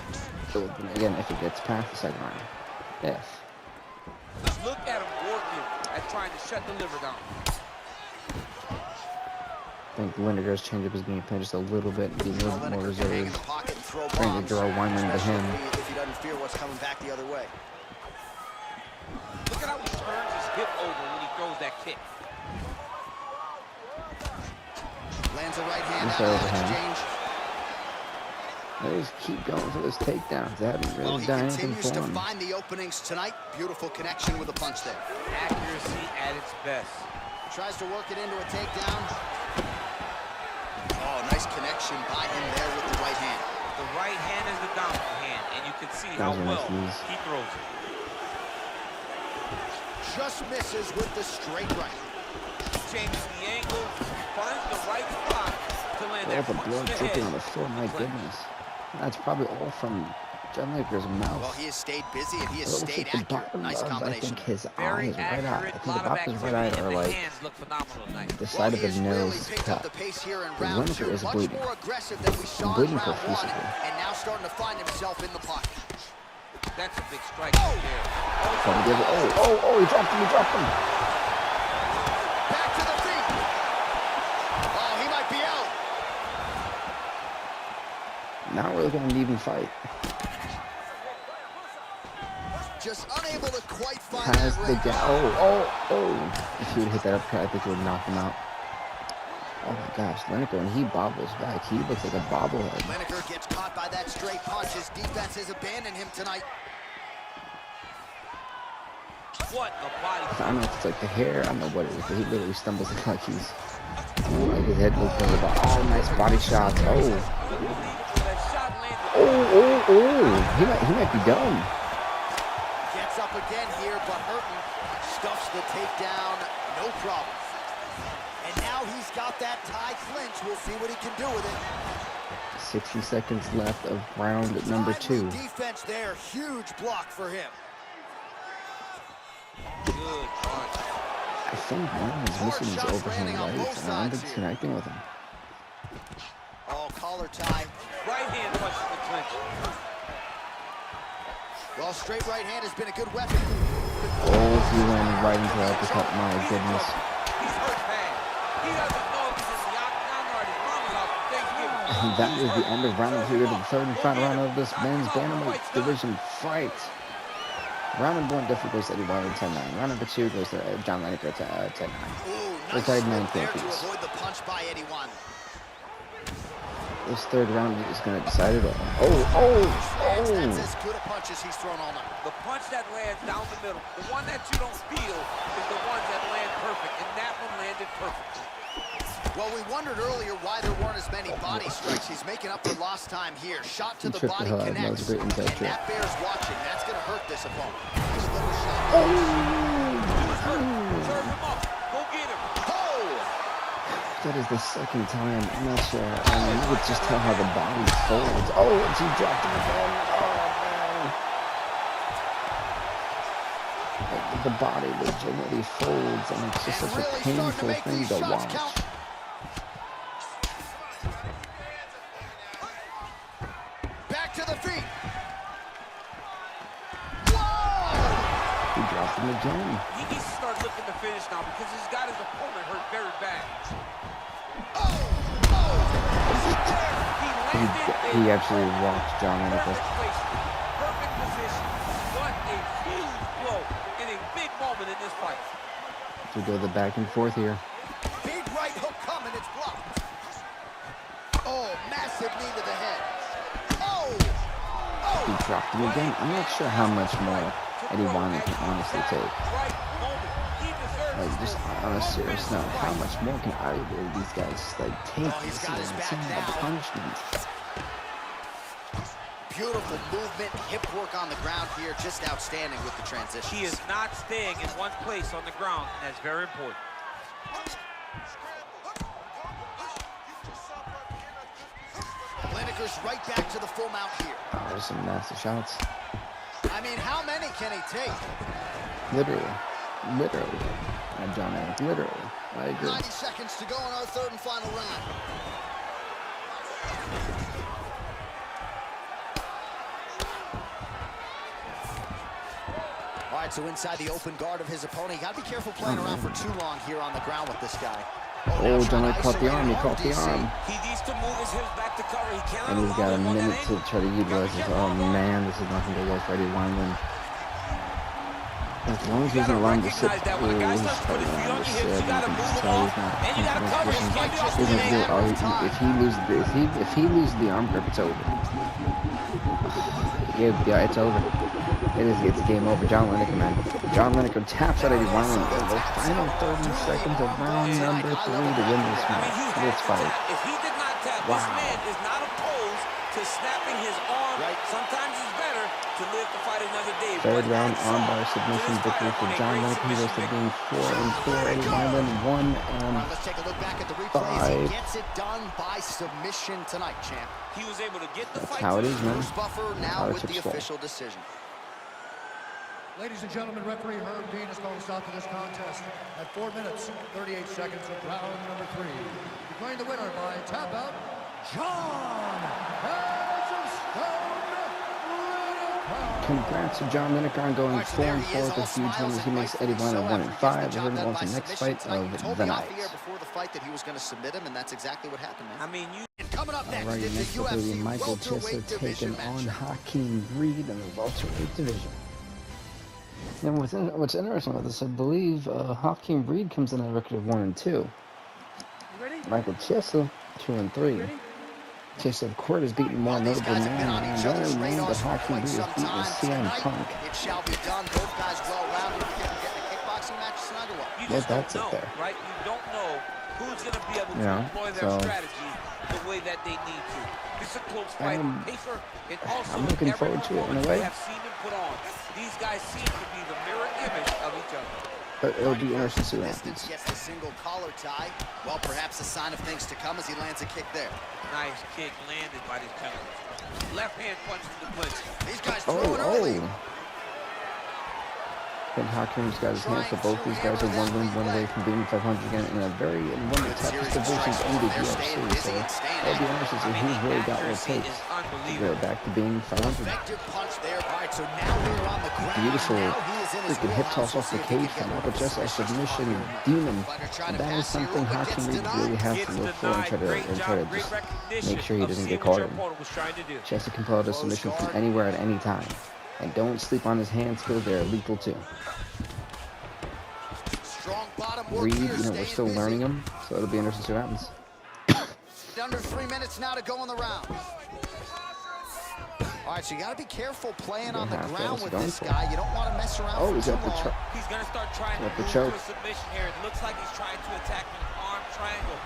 So, again, if it gets past the second round. Yes. Look at him working at trying to shut the liver down. I think Lineker's changed up his game plan just a little bit, be a little bit more Lineker can hang in reserved, the pocket and throw trying bombs, to draw one into especially him. if he doesn't fear what's coming back the other way. Look at how he turns his hip over when he throws that kick. Lands a right hand This out of that overhand. exchange. They just keep going for those takedowns. They haven't Well, really he done anything continues for to him. find the openings tonight. Beautiful connection with a punch there. Accuracy at its best. Tries to work it into a takedown. Oh, nice connection by him there with the right hand. The right hand is the dominant hand, and you can see how Those are nice well moves. he throws it. Just misses with the straight right. Changes the angle, finds the right spot to land All that the punch blood to the dripping head. on the floor, my goodness. That's probably all from Jon Lineker's mouth. Well, he has stayed busy and he has It looks stayed like the accurate. bottom Nice of, I combination. think, his Very eyes, right eye. I accurate, think the lot of bottom of his right eye activity, are and the like hands look phenomenal tonight. the Well, side he of his has really nose picked cut. up the pace here in The round Lineker two. is Much bleeding. more aggressive than we saw in Bleeding round one, profusely. and now starting to find himself in the pocket. That's a big strike right there. Trying to give it. Oh, he dropped him, Back to the feet. Oh, he might be out. Now we're looking at an even fight. Just unable to quite find Has that the ring. If he would hit that uppercut, I think it would knock him out. Oh my gosh, Lineker, when he bobbles back, he looks like a bobblehead. Lineker gets caught by that straight punch. His defense has abandoned him tonight. What a body. I don't know if it's like the hair, I don't know what it is, but he literally stumbles like he's like his head looks over the oh, nice body shots. That shot landed. He might be done. Gets up again here, but hurting. Stuffs the takedown, no problem. And now he's got that tie clinch. We'll see what he can do with it. 60 seconds left of round number 2. Defense there, huge block for him. Good punch. I think one is missing his overhand right, and I don't think it's connecting with him. Oh, collar tie. Right hand punch in the clinch. Well, straight right hand has been a good weapon. Oh, he went right into the uppercut, my goodness. He's hurt bad. He doesn't know if he's in the octagon or at his mama's house for Thanksgiving. And that is the end of round 2 to the third and final round of this men's bantamweight division fight. Round number 1 definitely goes to Eddie One 10-9. Round number 2 goes to Jon Lineker 10-9. Ooh, We're nice tied slip 9 there to apiece. avoid the punch by Eddie One. This third round is going to decide it all. That's as good a punch as he's thrown all night. The punch that lands down the middle, the one that you don't feel, is the ones that land perfect, and that one landed perfectly. Well, we wondered earlier why there weren't as many body strikes. He's making up for lost time here. Shot to He the tripped body the head. That connects, was a great inside and trick. that bears watching. That's going to hurt this opponent. Nice little shot. Serve him up. Go get him. Oh! That is the second time. I'm not sure. I mean, you could just tell how the body folds. Oh, and he dropped him again. Oh, man. Like, the body legitimately folds, and it's just such a painful thing to watch. dropped him again. He needs to start looking to finish now because he's got his opponent hurt very bad. He actually walked Jon Jones. Perfect position. What a huge blow in a big moment in this fight. We go the back and forth here. Big right hook coming, it's blocked. Oh, massive knee to the head. He dropped him again. I'm not sure how much more Eddie Wyman can honestly take. Like, just on a serious note, how much more can either of these guys like take? This is insane punishment. Beautiful movement, hip work on the ground here, just outstanding with the transition. He is not staying in one place on the ground, and that's very important. Lineker's right back to the full mount here. Oh, there's some nasty shots. I mean, how many can he take? Literally. Jon Jones, literally. I agree. 90 seconds to go in our third and final round. All right, so inside the open guard of his opponent. You got to be careful playing around for too long here on the ground with this guy. Oh, Jon Jones caught the arm. He caught the arm. He needs to move his hips back to cover. He can't. And he's got a minute to try to utilize this. Oh man, this is not going to go well for Eddie Wyman. As long as he doesn't allow him to sit, he's probably going to sit. You can just tell he's not in position. If he loses the arm grip, it's over. Yeah, it's over. It's game over. Jon Lineker, man. Jon Lineker taps out Eddie Wyman in the final 30 seconds of round number 3 to win this match. This fight. If he did not tap, this man is not opposed to snapping his arm. Right. Sometimes it's better to live to fight another day. Third round armbar submission victory for Jon Lineker. He goes to being 4-4. Eddie Wyman 1-5. Let's take a look back at the replays. He gets it done by submission tonight, champ. He was able to get the That's fight. how it is, man. Buffer now with the official decision. Ladies and gentlemen, referee Herb Dean has called a stop to this contest at 4 minutes, 38 seconds of round number 3. Declaring the winner by tap out, Jon Lineker. Congrats to Jon Lineker on going 4-4 with huge wins. He makes Eddie Wyman 1-5. We're going to go on to the next fight of the night. Before the fight that he was going to submit him, and that's exactly what happened, man. I mean, coming up next, Alright, next up will be Michael Chiesa taking on Hakeem in the welterweight division. And what's interesting about this, I believe Hakeem comes in at a record of 1-2. Michael Chiesa 2-3. Chiesa, of course, has beaten more notable man. The only man that Hakeem has beaten is CM Punk. It shall be done. Both guys well-rounded. We get a kickboxing match tonight or what? You just that's don't know, it there. right? You don't know who's going to be able to employ their strategy the way that they need to. It's a close fight on paper, and also I'm looking forward to it in a way. Have seen him put on. These guys seem to be the mirror image of each other. But it'll be interesting to see what happens. Gets the single collar tie. Well, perhaps a sign of things to come as he lands a kick there. Nice kick landed by these gentlemen. Left hand punch to the clinch. These guys throwing early. And Hakeem's got his hands, so both these guys are one win, one away from being 500 again in one of the toughest divisions in the UFC. So it'll be interesting to see who's really got what it takes to go back to being 500. Beautiful freaking hip toss off the cage from Michael Chiesa, submission demon. And that is something Hakeem really has to look for and try to just make sure he doesn't get caught in. Chiesa can pull out a submission from anywhere at any time. And don't sleep on his hand skills, they're lethal too. Reed, we're still learning him, so it'll be interesting to see what happens. Under 3 minutes now to go in the round. All right, so you got to be careful playing on the ground with this guy. You don't want to mess around for too long. He's going to start trying to move to a submission here. It looks like he's trying to attack an arm triangle.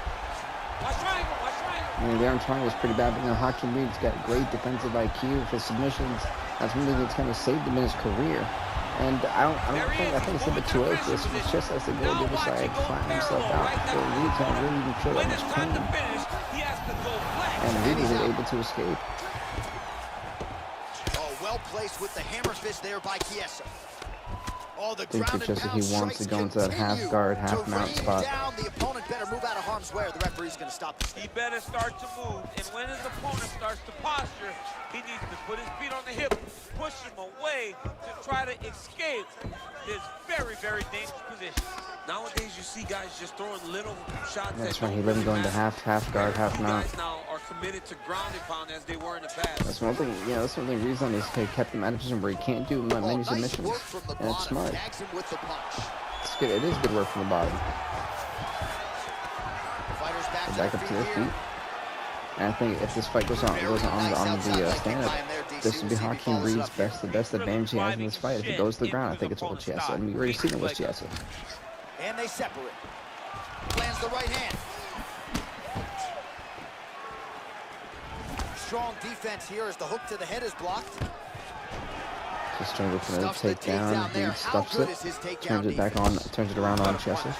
Watch triangle, watch triangle. I mean, the arm triangle is pretty bad, but Hakeem Reed's got great defensive IQ for submissions. That's one thing that's kind of saved him in his career. And I think it's a bit too early for this. It's just as they go to the other side, flatten himself out. So Reed's not really even feel that much pain. And Reed was able to escape. Oh, well placed with the hammer fist there by Chiesa. Oh, the I think ground and Chiesa, pound he wants to strikes go into that half continue guard, half to mount rain spot. down. The opponent better move out of harm's way, or the referee's going to stop this. He better start to move, and when his opponent starts to posture, he needs to put his feet on the hip, push him away to try to escape this very, very dangerous position. Nowadays, you see guys just throwing little shots. That's right. He let him go into half guard, half mount. Guys now are committed to ground and pound as they were in the past. That's one thing. Yeah, that's one thing. Reason is he kept him out of position where he can't do many submissions, and it's smart. It's good. It is good work from the bottom. Back up to their feet. And I think if this fight goes on the stand-up, this would be Hakeem Reed's the best advantage he has in this fight. If it goes to the ground, I think it's all Chiesa. And we already seen it with Chiesa. And they separate. Lands the right hand. Strong defense here as the hook to the head is blocked. Just trying to go for a takedown. He stuffs it. Turns it back on. Turns it around on Chiesa.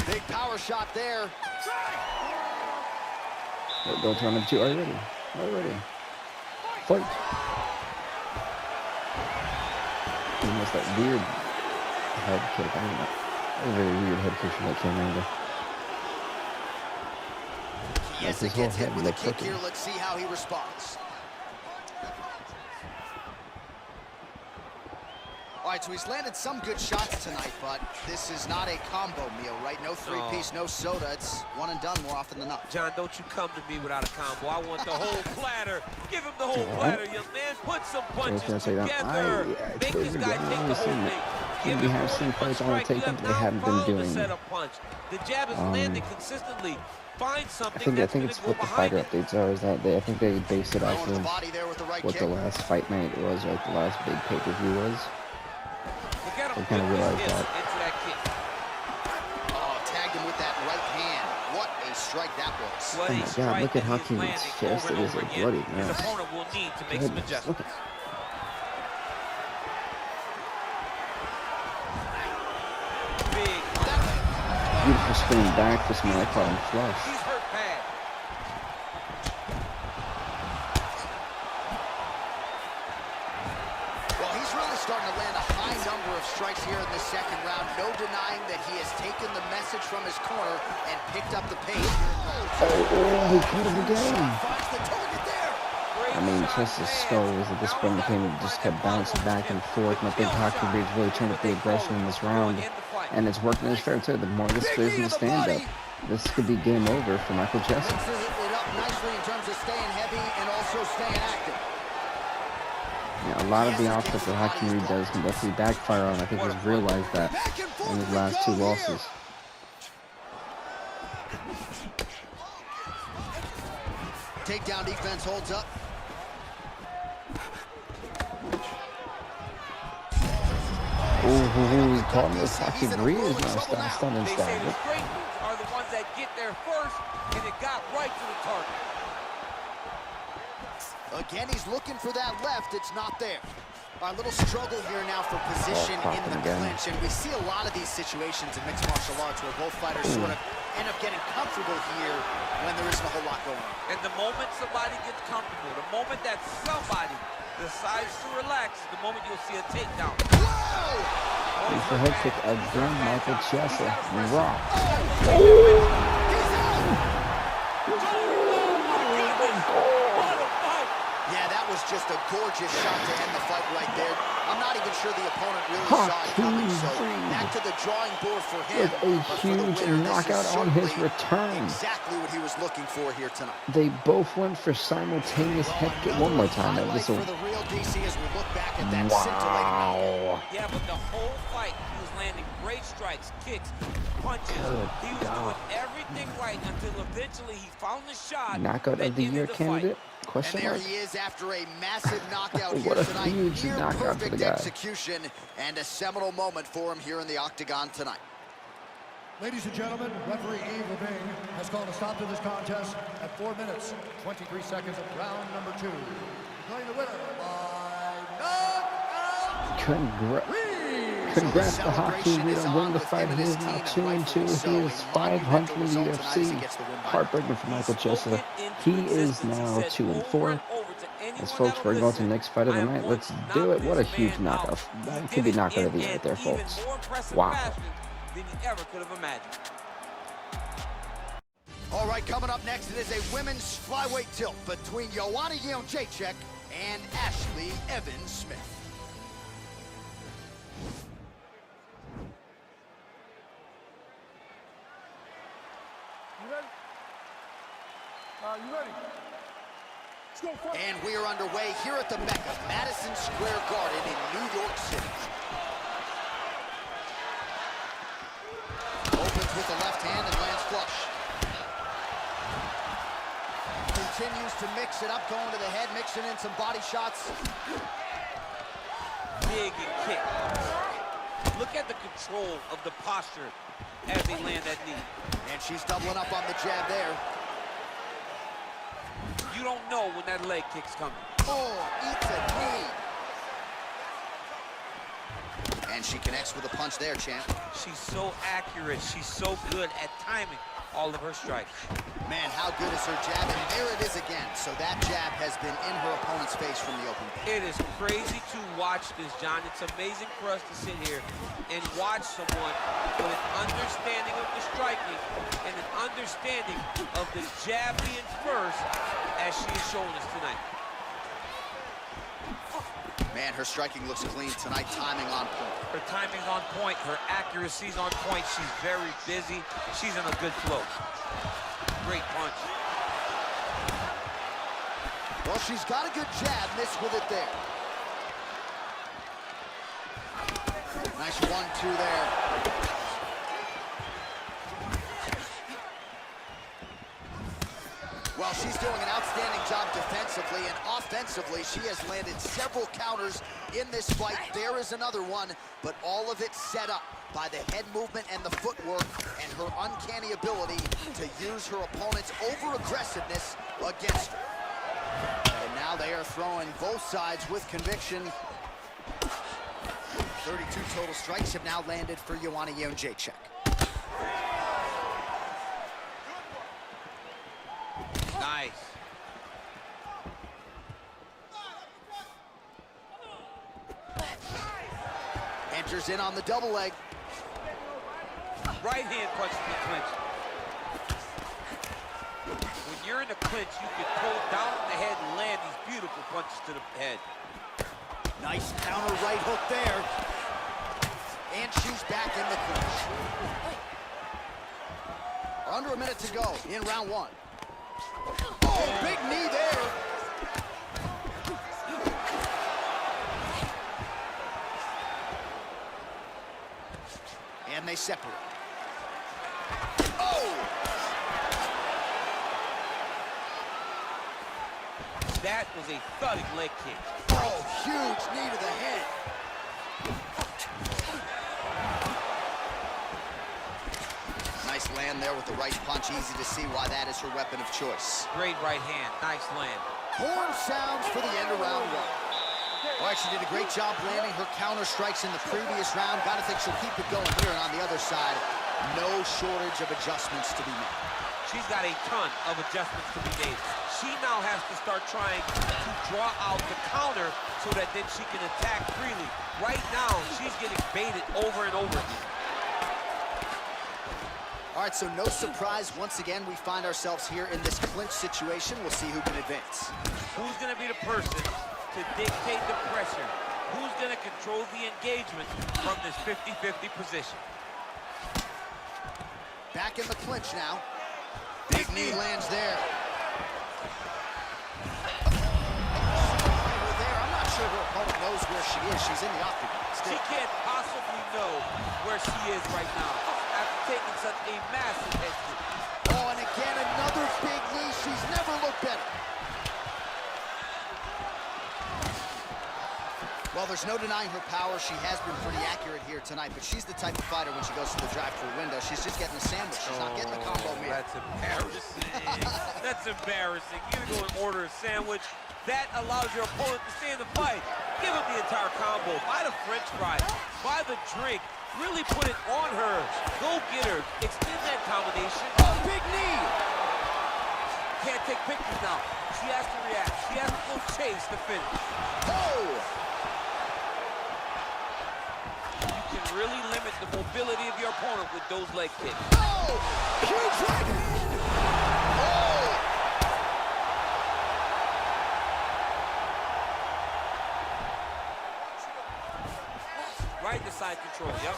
Big power shot there. Don't turn him too. Are you ready? Fight. He missed that weird head kick. I don't know. A very weird head kick from that camera angle. That's his whole head. With a kick here. Let's see how he responds. All right, so he's landed some good shots tonight, but this is not a combo meal, right? No three-piece, no soda. It's one and done more often than not. John, don't you come to me without a combo. I want the whole platter. Give him the whole platter, young man. Put some punches together. Make this guy take the whole thing. We have seen fights on the tape, but they haven't been doing it. The jab is landing consistently. Find something. I think it's what the fighter updates are. Is that I think they base it off of what the last fight night was, like the last big pay-per-view was. I kind of realized that. Oh, tagged him with that right hand. What a strike that was. Oh my God, look at Hakeem's chest. It is a bloody mess. Look at beautiful spinning back for Smolka. I caught him flush. He's hurt bad. Well, he's really starting to land a high number of strikes here in the second round. No denying that he has taken the message from his corner and picked up the pace. Oh, he cut him again. I mean, Chiesa's skull was at this point just kept bouncing back and forth, and I think Hakeem Reed's really turned up the aggression in this round. And it's working in his favor too. The more this plays in the stand-up, this could be game over for Michael Chiesa. Mixes it up nicely in terms of staying heavy and also staying active. Yeah, a lot of the offense that Hakeem Reed does can definitely backfire on. I think he's realized that in his last two losses. Takedown defense holds up. Ooh, caught him with Hakeem Reed is now stunning They say style. the great moves are the ones that get there first, and it got right to the target. Again, he's looking for that left. It's not there. A little struggle here now for position in the clinch, and we see a lot of these situations in mixed martial arts where both fighters sort of end up getting comfortable here when there isn't a whole lot going on. And the moment somebody gets comfortable, the moment that somebody decides to relax, the moment you'll see a takedown. Whoa! He's the head kick again, Michael Chiesa. Rock. Yeah, that was just a gorgeous shot to end the fight right there. I'm not even sure the opponent really saw it coming, so back to the drawing board for him. With a huge knockout on his return. Exactly what he was looking for here tonight. They both went for simultaneous head kick. One more time. That was a wow. Yeah, but the whole fight, he was landing great strikes, kicks, punches. He was doing everything right until eventually he found the shot. Knockout of the year candidate? And there he is after a massive knockout here what a tonight. huge knockout for the guy. Execution and a seminal moment for him here in the octagon tonight. Ladies and gentlemen, referee Ilir Latifi has called a stop to this contest at 4 minutes, 23 seconds of round number 2. Declaring the winner by knockout. Congrats to Hakeem Reed on winning the fight. He is now 2-2. He is 500 in the UFC. Heartbreaking for Michael Chiesa. He is now 2-4. As folks, we're going to the next fight of the night. Let's do it. What a huge knockout. That could be knockout of the night there, folks. Wow. Than he ever could have imagined. All right, coming up next, it is a women's flyweight tilt between Joanna Jedrzejczyk and Ashlee Evan Smith. You ready? You ready? Let's go. And we are underway here at the Mecca, Madison Square Garden in New York City. Opens with the left hand and lands flush. Continues to mix it up, going to the head, mixing in some body shots. Big and kick. Look at the control of the posture as they land that knee. And she's doubling up on the jab there. You don't know when that leg kick's coming. Oh, eats a knee. And she connects with a punch there, champ. She's so accurate. She's so good at timing all of her strikes. Man, how good is her jab? And there it is again. So that jab has been in her opponent's face from the open. It is crazy to watch this, John. It's amazing for us to sit here and watch someone with an understanding of the striking and an understanding of the jab being first, as she is showing us tonight. Man, her striking looks clean tonight, timing on point. Her timing's on point, her accuracy's on point. She's very busy. She's in a good flow. Great punch. Well, she's got a good jab, missed with it there. Nice 1-2 there. Well, she's doing an outstanding job defensively, and offensively, she has landed several counters in this fight. There is another one, but all of it set up by the head movement and the footwork and her uncanny ability to use her opponent's over-aggressiveness against her. And now they are throwing both sides with conviction. 32 total strikes have now landed for Joanna Jedrzejczyk. Nice. Enters in on the double leg. Right hand punch in the clinch. When you're in the clinch, you can pull down the head and land these beautiful punches to the head. Nice counter right hook there. And she's back in the clinch. Under a minute to go in round one. Oh, big knee there. And they separate. Oh! That was a thudding leg kick. Oh, huge knee to the head. Nice land there with the right punch. Easy to see why that is her weapon of choice. Great right hand. Nice land. Horn sounds for the end of round one. All right, she did a great job landing her counter strikes in the previous round. Gotta think she'll keep it going here. And on the other side, no shortage of adjustments to be made. She's got a ton of adjustments to be made. She now has to start trying to draw out the counter so that then she can attack freely. Right now, she's getting baited over and over again. All right, so no surprise. Once again, we find ourselves here in this clinch situation. We'll see who can advance. Who's going to be the person to dictate the pressure? Who's going to control the engagement from this 50-50 position? Back in the clinch now. Big knee lands there. I'm not sure her opponent knows where she is. She's in the octagon. She can't possibly know where she is right now after taking such a massive head kick. Oh, and again, another big knee. She's never looked better. Well, there's no denying her power. She has been pretty accurate here tonight, but she's the type of fighter when she goes to the drive-through window. She's just getting a sandwich. She's not getting the combo meal. That's embarrassing. That's embarrassing. You're going to order a sandwich. That allows your opponent to stay in the fight. Give him the entire combo. Buy the French fries. Buy the drink. Really put it on her. Go get her. Extend that combination. Oh, big knee. can't take pictures now. She has to react. She has to go chase the finish. Oh! You can really limit the mobility of your opponent with those leg kicks. Oh! Huge right hand! Oh! Right to side control, yep.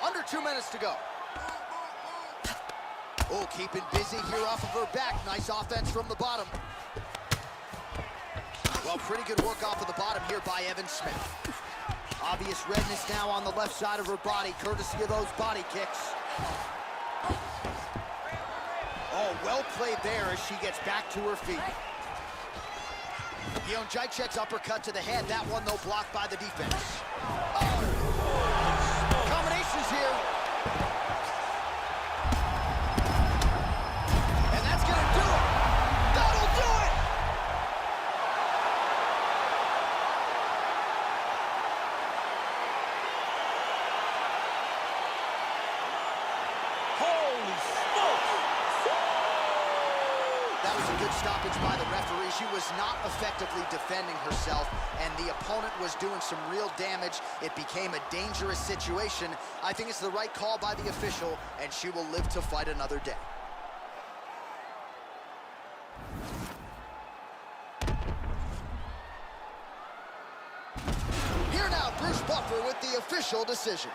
Under 2 minutes to go. Oh, keeping busy here off of her back. Nice offense from the bottom. Well, pretty good work off of the bottom here by Evan Smith. Obvious redness now on the left side of her body, courtesy of those body kicks. Oh, well played there as she gets back to her feet. Jedrzejczyk's uppercut to the head. That one, though, blocked by the defense. Oh! Combinations here. And that's going to do it. That'll do it! Holy smokes! That was a good stoppage by the referee. She was not effectively defending herself, and the opponent was doing some real damage. It became a dangerous situation. I think it's the right call by the official, and she will live to fight another day. Here now, Bruce Buffer with the official decision.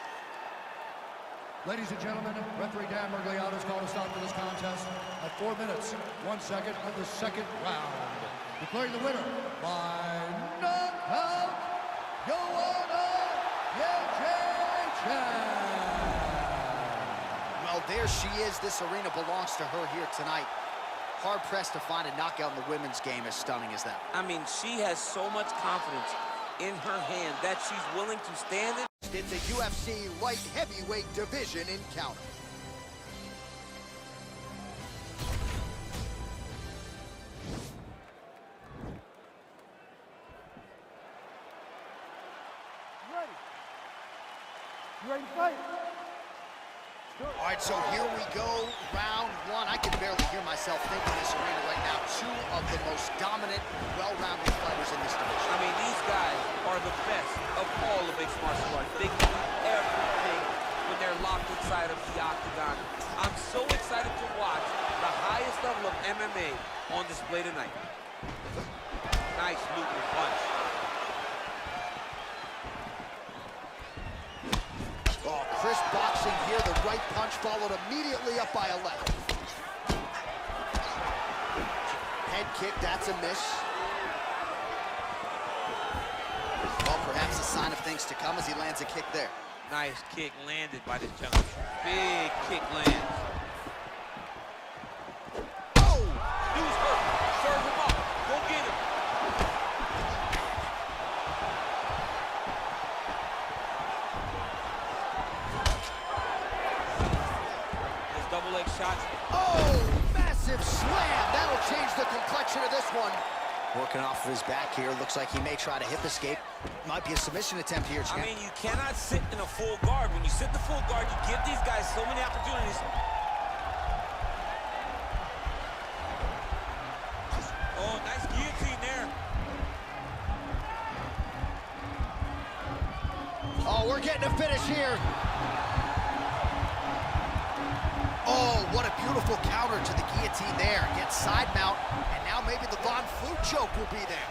Ladies and gentlemen, referee Dan Mergliano has called a stop to this contest at 4 minutes, 1 second of the second round. Declaring the winner by knockout, Joanna Jedrzejczyk. Well, there she is. This arena belongs to her here tonight. Hard-pressed to find a knockout in the women's game as stunning as that. I mean, she has so much confidence in her hand that she's willing to stand in. In the UFC light heavyweight division encounter. You ready to fight? All right, so here we go, round one. I can barely hear myself thinking this arena right now. Two of the most dominant, well-rounded fighters in this division. I mean, these guys are the best of all the mixed martial arts. They can do everything when they're locked inside of the octagon. I'm so excited to watch the highest level of MMA on display tonight. Nice looping punch. Oh, crisp boxing here. The right punch followed immediately up by a left. Head kick, that's a miss. Well, perhaps a sign of things to come as he lands a kick there. Nice kick landed by this gentleman. Big kick lands. Oh! Dude's hurt. Serve him up. Go get him. His double leg shot. Oh, massive slam. That'll change the complexion of this one. Working off of his back here. Looks like he may try to hip escape. Might be a submission attempt here, champ. I mean, you cannot sit in a full guard. When you sit in the full guard, you give these guys so many opportunities. Oh, nice guillotine there. Oh, we're getting a finish here. Oh, what a beautiful counter to the guillotine there. Gets side mount, and now maybe the Von Flue choke will be there.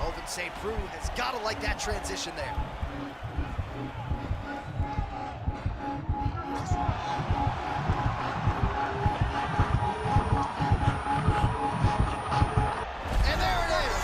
Ovince Saint Preux has got to like that transition there. And there it is.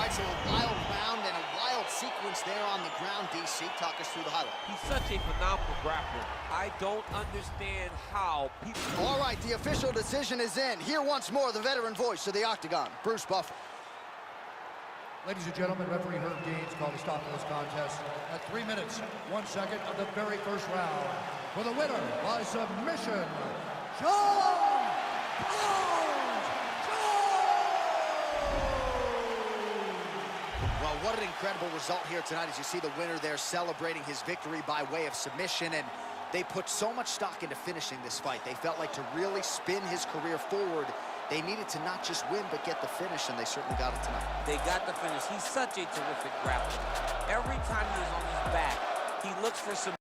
So a wild round and a wild sequence there on the ground. DC, talk us through the highlight. He's such a phenomenal grappler. I don't understand how people... All right, the official decision is in. Here once more, the veteran voice of the Octagon, Bruce Buffer. Ladies and gentlemen, referee Herb Dean's called a stop to this contest at 3 minutes, 1 second of the very first round. For the winner by submission, Jon Jones! Well, what an incredible result here tonight as you see the winner there celebrating his victory by way of submission, and they put so much stock into finishing this fight. They felt like to really spin his career forward, they needed to not just win, but get the finish, and they certainly got it tonight. They got the finish. He's such a terrific grappler. Every time he's on his back, he looks for some.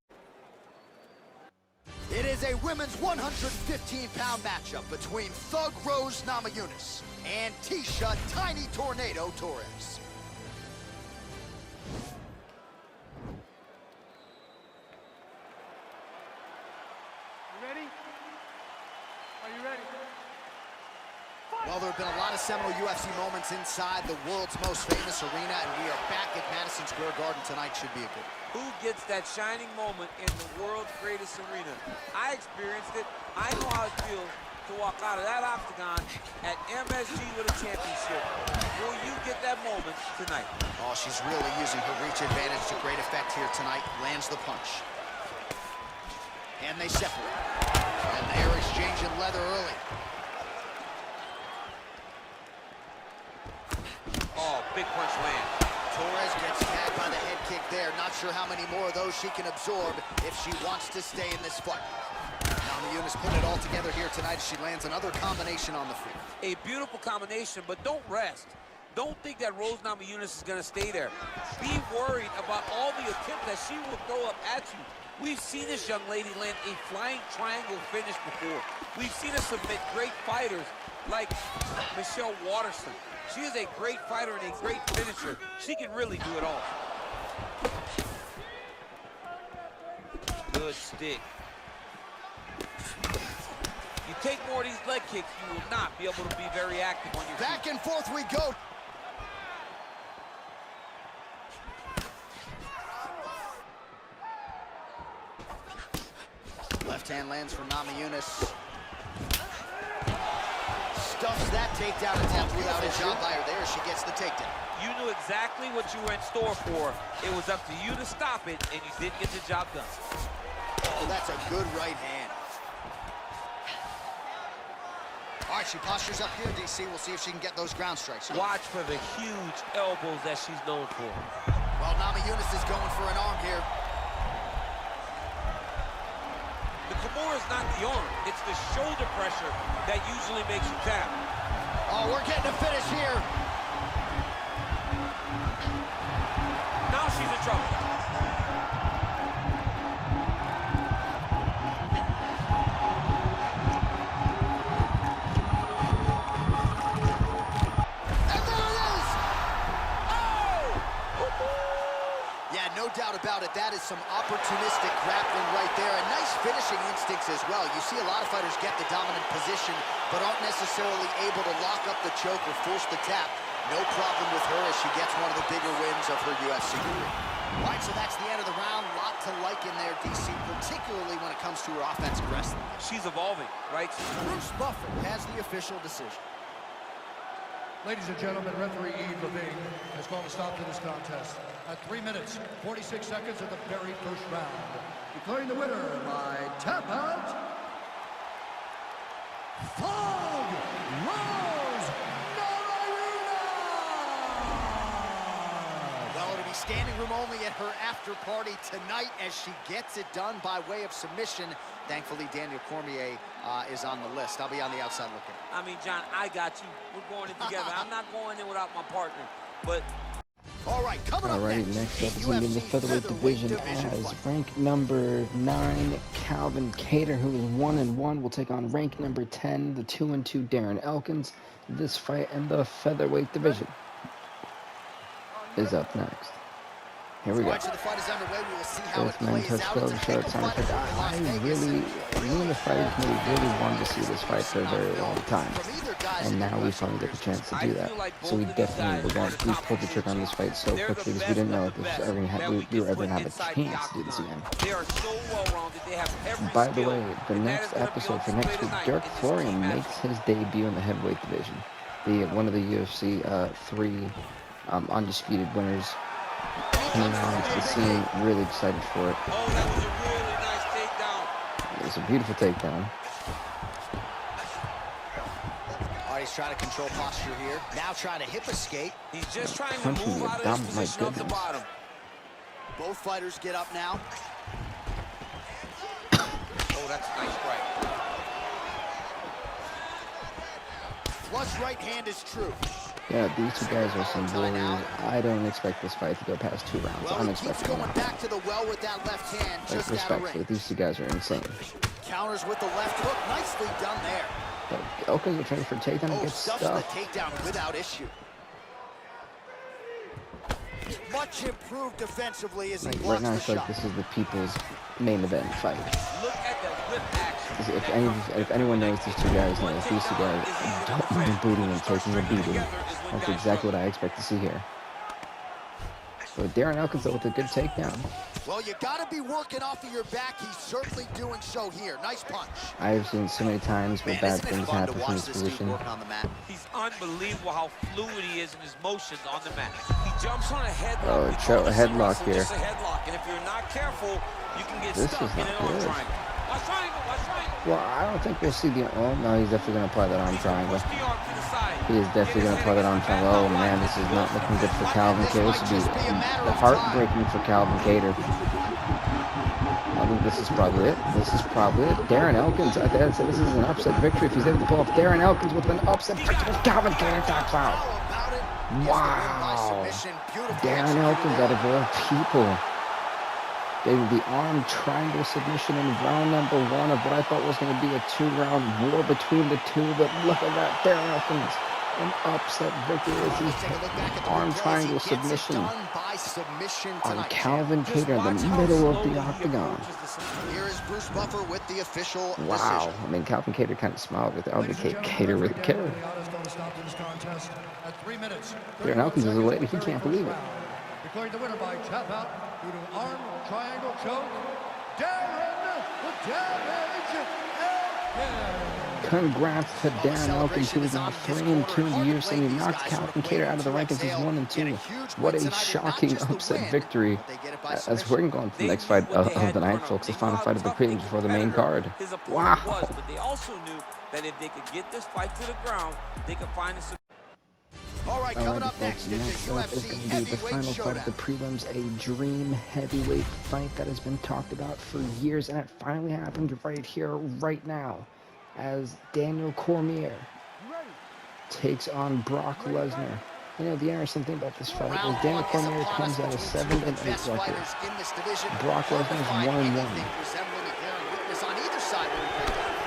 It is a women's 115-pound matchup between Thug Rose Namajunas and Tecia Tiny Tornado Torres. You ready? Are you ready? Well, there have been a lot of seminal UFC moments inside the world's most famous arena, and we are back at Madison Square Garden tonight. Should be a good one. Who gets that shining moment in the world's greatest arena? I experienced it. I know how it feels to walk out of that octagon at MSG with a championship. Will you get that moment tonight? Oh, she's really using her reach advantage to great effect here tonight. Lands the punch. And they separate. And they're exchanging leather early. Oh, big punch land. Torres gets tagged by the head kick there. Not sure how many more of those she can absorb if she wants to stay in this fight. Namajunas put it all together here tonight as she lands another combination on the feet. A beautiful combination, but don't rest. Don't think that Rose Namajunas is going to stay there. Be worried about all the attempts that she will throw up at you. We've seen this young lady land a flying triangle finish before. We've seen her submit great fighters like Michelle Waterson. She is a great fighter and a great finisher. She can really do it all. Good stick. You take more of these leg kicks, you will not be able to be very active on your feet. Back and forth we go. Left hand lands for Namajunas. Stuffs that takedown attempt without a job by her there. She gets the takedown. You knew exactly what you were in store for. It was up to you to stop it, and you did get the job done. Oh, that's a good right hand. All right, she postures up here, DC. We'll see if she can get those ground strikes. Watch for the huge elbows that she's known for. Well, Namajunas is going for an arm here. The Kimura is not the arm. It's the shoulder pressure that usually makes you tap. Oh, we're getting a finish here. Now she's in trouble. And there it is! Oh! Yeah, no doubt about it. That is some opportunistic grappling right there. And nice finishing instincts as well. You see a lot of fighters get the dominant position, but aren't necessarily able to lock up the choke or force the tap. No problem with her as she gets one of the bigger wins of her UFC career. All right, so that's the end of the round. Lot to like in there, DC, particularly when it comes to her offensive wrestling. She's evolving, right? Bruce Buffer has the official decision. Ladies and gentlemen, referee Ilir Latifi has called a stop to this contest at 3 minutes, 46 seconds of the very first round. Declaring the winner by tap out, Thug Rose Namajunas! Well, it'll be standing room only at her after party tonight as she gets it done by way of submission. Thankfully, Daniel Cormier is on the list. I'll be on the outside looking. I mean, John, I got you. We're going in together. I'm not going in without my partner, but... All right, coming up next up is going to be in the featherweight division as rank number 9, Calvin Kattar, who is 1-1, will take on rank number 10, the 2-2 Darren Elkins. This fight in the featherweight division is up next. Here we go. So the fight is underway. We will see how Both it men plays touch out. gloves, shots on. Me and the fighters really wanted to see this fight for a very long time, and now we finally get the chance to do that. So we definitely we pulled the trigger on this fight so quickly because we didn't know if we were ever going to have a chance to do this again. They are so well-rounded. They have every By the skill, way, the and that next is gonna be episode on for next display week, tonight Dirk in this Florian match. makes his debut in the heavyweight division. One of the UFC 3 undisputed winners coming on to the scene. Really excited for it. Oh, that was a really nice takedown. It was a beautiful takedown. All right, he's trying to control posture here. Now trying to hip escape. He's just trying to Punching move the out of thumb, this my position off the goodness. bottom. Both fighters get up now. Oh, that's a nice strike. Flush right hand is true. Yeah, these two guys are some warriors. I don't expect this fight to go past 2 rounds. Well, I'm he keeps expecting going one. back to the well with that left hand, Like, just out of respectfully, range. these two guys are insane. Counters with the left hook, nicely done there. But Elkins will try for a takedown and Oh, gets stuffs the stuffed. takedown without issue. Much improved defensively as he Like, right blocks now, I the feel like shot. this is the people's main event fight. Look at the whip action. If anyone knows these two guys, knows these two guys don't mind booting and taking a beating. That's exactly what I expect to see here. So Darren Elkins though with a good takedown. Well, you got to be working off of your back. He's certainly doing so here. Nice punch. I've seen so many times where Man, bad isn't it things fun to happen from watch this this dude position. work on the mat? He's unbelievable how fluid he is in his motions on the mat. He jumps on a headlock. Oh, We call this in headlock wrestling here. just a headlock, and if you're not careful, you can get This stuck is in not an arm good. triangle. Watch triangle, watch triangle. Well, I don't think we'll see the. Oh no, he's definitely gonna apply that arm He's gonna triangle. push the arm to the side. He is definitely going to apply that arm triangle. Oh man, this is not looking good for Calvin Kattar. This would be heartbreaking for Calvin Kattar. I think this is probably it. This is probably it. Darren Elkins, I think this is an upset victory. If he's able to pull off Darren Elkins with an upset victory, Calvin Kattar taps out. How about it? Gets the win by Wow. submission. Beautiful Darren executed Elkins out there. of all people. Getting the arm triangle submission in round number 1 of what I thought was going to be a 2-round war between the two. But look at that, Darren Elkins. An upset victory as Let's take a he look back at the arm replays. triangle He gets it submission done by submission on tonight. Calvin Just Kattar in watch the how middle of slowly the he octagon. approaches the center. Here is Bruce Buffer with the official Wow. decision. I mean, Calvin Kattar kind of smiled with it. Oh, the Ladies and gentlemen, Kattar with referee care. Darren Elkins told to stop to this contest at 3 minutes. Darren Elkins is elated. He can't believe it. Declaring the winner by tap out due to arm triangle choke, Darren the Damage Elkins. Congrats to Darren Elkins, who is now 3-2 in the UFC. He knocked Calvin Kattar out of the rankings. He's 1-2. What a shocking upset victory. As we're going to go on to the next fight of the night, folks, the final fight of the prelims before the main card. His opponent Wow. was, but they also knew that if they could get this fight to the ground, they could find a All right, coming up folks, next is next the up is UFC going to be the heavyweight final fight of the showdown. prelims, a dream heavyweight fight that has been talked about for years, and it finally happened right here, right now, as Daniel Cormier takes on Brock Lesnar. You know, the interesting thing about this fight is Daniel Cormier comes out a 7-8 record. Brock Lesnar's 1-1.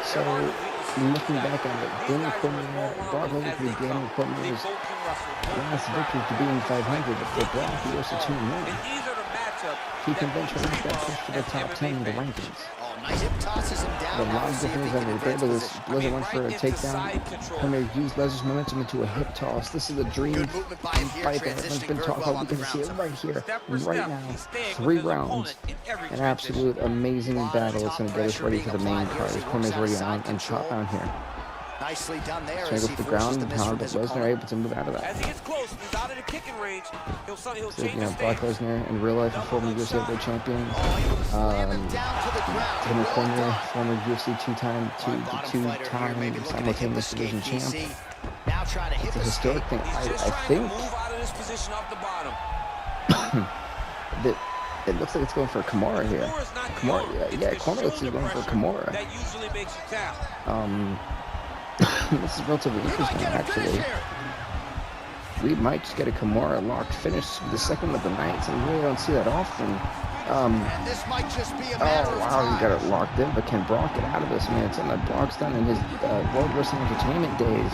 So, looking back at it, Daniel Cormier, Brock Lesnar could be Daniel Cormier's last victory to be in 500, but for Brock, he goes to 2-1. He can eventually make that push for the top 10 in the rankings. The long difference over there was Lesnar went for a takedown. Cormier used Lesnar's momentum into a hip toss. This is a dream fight that everyone's been talking about. We can see it right here, right now. 3 rounds. An absolute amazing battle. It's going to get us ready for the main card. Cormier's already on top down here. Nicely done there. Trying to go to the ground, how but Lesnar able to move out of As that. he gets close, he's out of the kicking range. He'll So, change you know, his Brock stance. Lesnar in real life, a former UFC heavyweight champion. Daniel Cormier, former UFC two-time simultaneous division champ. It's a historic thing. He's I just trying to think move out of this position off the bottom. that it looks like it's going for Kimura here. Kimura's not the Kimura, arm. yeah, It's the Cormier looks like shoulder he's going for pressure Kimura. that usually makes you tap. This is relatively interesting, actually. We might just get a Kimura locked finish the second of the night, so we really don't see that often. This might just be a Oh, matter of wow, time. he got it locked in, but can Brock get out of this? I mean, it's something that Brock's done in his World Wrestling Entertainment days.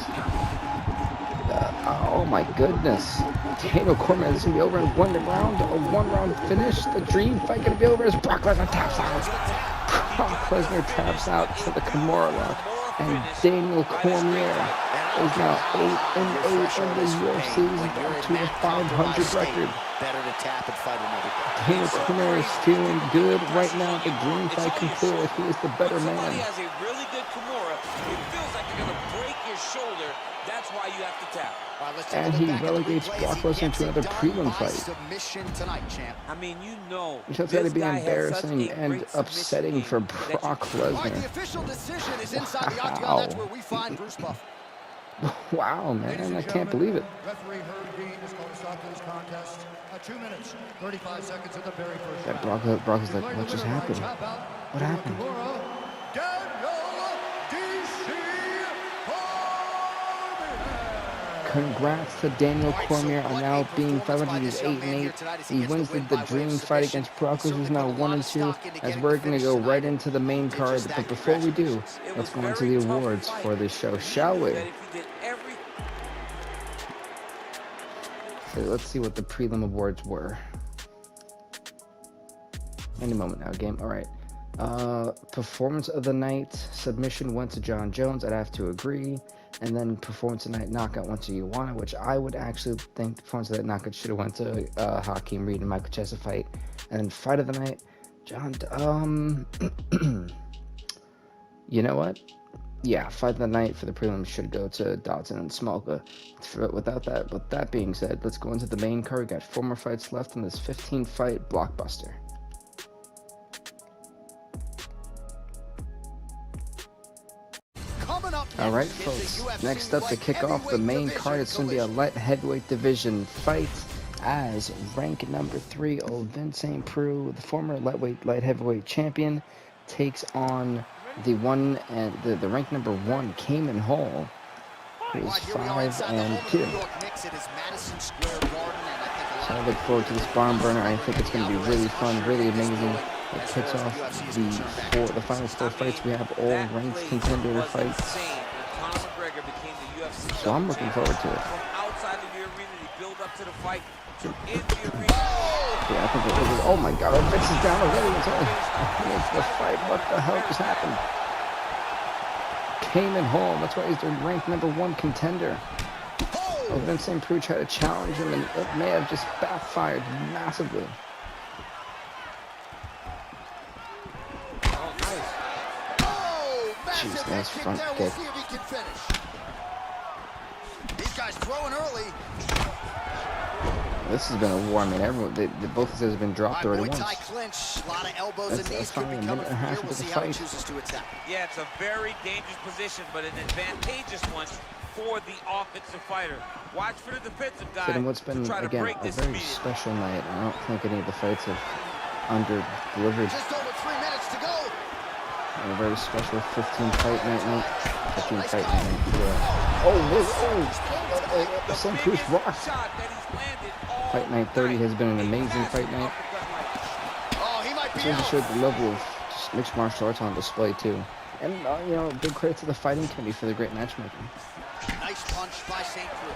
Oh, my goodness. Daniel Cormier, this is going to be over in 1 round, a 1-round finish. The dream fight going to be over as Brock Lesnar taps out. Brock Lesnar taps out to the Kimura lock. And Daniel Cormier is now 8-8 in the UFC's back to a 500 record. Better to tap and fight another day. Daniel Cormier is feeling good right now. The dream fight can clear if he is the better When somebody man. has a really good Kimura, it feels like they're going to break your his shoulder. That's why you have to tap. All right, let's take a And look he back at the relegates replay as Brock he Lesnar gets to it another done prelim by fight. submission tonight, champ. I mean, you know, It's got to this be guy has such embarrassing a and great submission upsetting game for that you Brock All right, the Lesnar. official decision is inside the octagon. That's where we find Bruce Buff. Wow, Ladies man, and I can't believe it. Referee Herb Dean has called a stop to this contest at 2 minutes, 35 seconds of the very first That round. Brock is like, Declaring what the just winner by happened? tap out, What happened? Congrats to Daniel Cormier on now being 508-8. He wins the dream fight against Brock, who's now 1-2. As we're gonna go right into the main card, but before we do, let's go into the awards for this show, shall we? So let's see what the prelim awards were. Any moment now, game. All right. Performance of the night, submission went to Jon Jones. I'd have to agree. And then performance of the night, knockout went to Joanna, which I would actually think performance of that knockout should have went to Hakeem Reed and Michael Chiesa fight. And then fight of the night, you know what? Yeah, fight of the night for the prelims should go to Dodson and Smolka. With that being said, let's go into the main card. We got 4 more fights left in this 15-fight blockbuster. All right, folks. Next up, to kick off the main card, it's going to be a light heavyweight division fight as rank number 3, Ovince Saint Preux, the former light heavyweight champion, takes on the rank number 1, Cayman Hall, who is 5-2. So I look forward to this barn burner. I think it's going to be really fun, really amazing. It kicks off the final 4 fights. We have all ranked contender fights. So I'm looking forward to it. Yeah, I think it was. Oh my God, Ovince is down already. It's the fight. What the hell just happened? Cayman Hall. That's why he's the ranked number 1 contender. Ovince Saint Preux tried to challenge him, and it may have just backfired massively. Jeez, nice front kick. These guys throwing early. This has been a war. I mean, both of these have been dropped already once. Clinch, a lot of elbows and knees could be coming from here. We'll see how he chooses to attack. Yeah, it's a very dangerous position, but an advantageous one for the offensive fighter. Watch for the defensive guy So what's been, to try to again, break a this very speed. special night. I don't think any of the fights have under-delivered. Just over 3 minutes to go. A very special 15-fight night. 15-fight night. Yeah. Oh, Saint Preux rocked. Fight night 30 has been an amazing fight night. Oh, he might be It out. showed the level of just mixed martial arts on display too. And you know, big credit to the fighting committee for the great matchmaking. Nice punch by Saint Preux.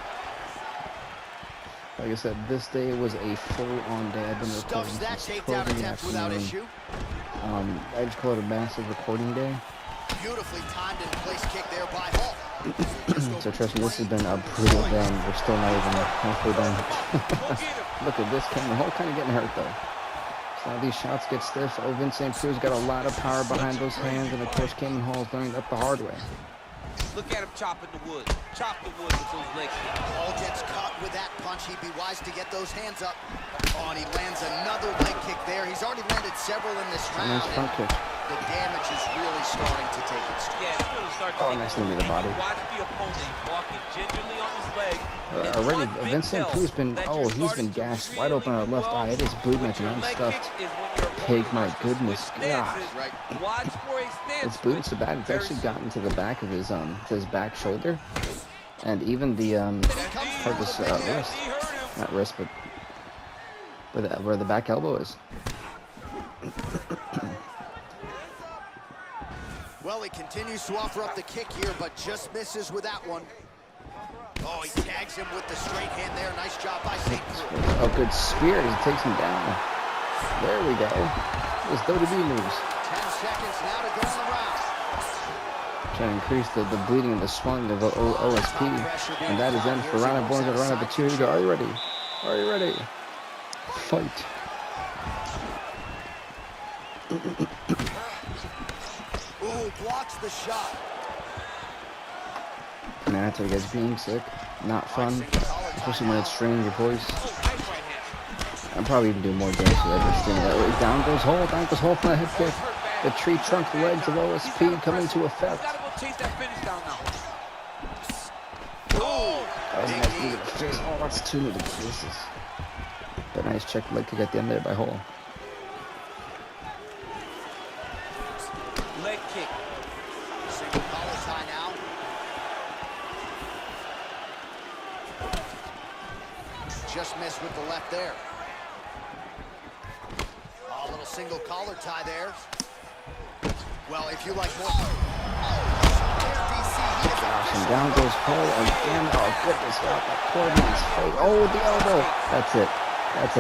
Like I said, this day was a full-on day. I've been recording Stuffs that since takedown 12 in the attempt without afternoon. issue. I just call it a massive recording day. Beautifully timed and placed kick there by Hall. So trust me, this has been a brutal day, and we're still not even halfway done. Look at this, Cayman Hall kind of getting hurt though. So now these shots get stiff. Ovince Saint Preux's got a lot of power behind those hands, and of course Cayman Hall's learning that the hard way. Look at him chopping the wood. Chop the wood with those legs. Hall gets cut with that punch. He'd be wise to get those hands up. Oh, and he lands another leg kick there. He's already landed several in this round. Nice front kick. The damage is really starting to take its toll. Yeah, it's really starting to Oh, take nice its knee to the toll. body. Watch the opponent walking gingerly on his leg. Already, Ovince Saint Preux's been, he's been gashed wide open on the left eye. It is bleeding like an unstuffed pig, my goodness. God. Right. Watch for a stance. It's bleeding so bad, it's actually gotten to the back of his back shoulder. And even the, part of his wrist. Not wrist, but where the back elbow is. Well, he continues to offer up the kick here, but just misses with that one. Oh, he tags him with the straight hand there. Nice job by Saint Preux. A good spear as he takes him down. There we go. Those WWE moves. 10 seconds now to go in the round. Trying to increase the bleeding and the swelling of the OSP. And that is then for round of one, round number 2. Here we go. Are you ready? Are you ready? Fight. Ooh, blocks the shot. Man, I tell you guys, being sick, not fun, especially when it's straining your voice. I'll probably even do more damage to that. Stimulate. Down goes Hole for the head kick. The tree trunk legs of OSP coming to effect. Oh, that's 2 new cases. But nice check leg kick at the end there by Hole. Leg kick. Single collar tie now. Just missed with the left there. Oh, a little single collar tie there. Well, if you like more. And down goes Hole again. Oh, goodness, God, that poor man's face. Oh, the elbow. That's it.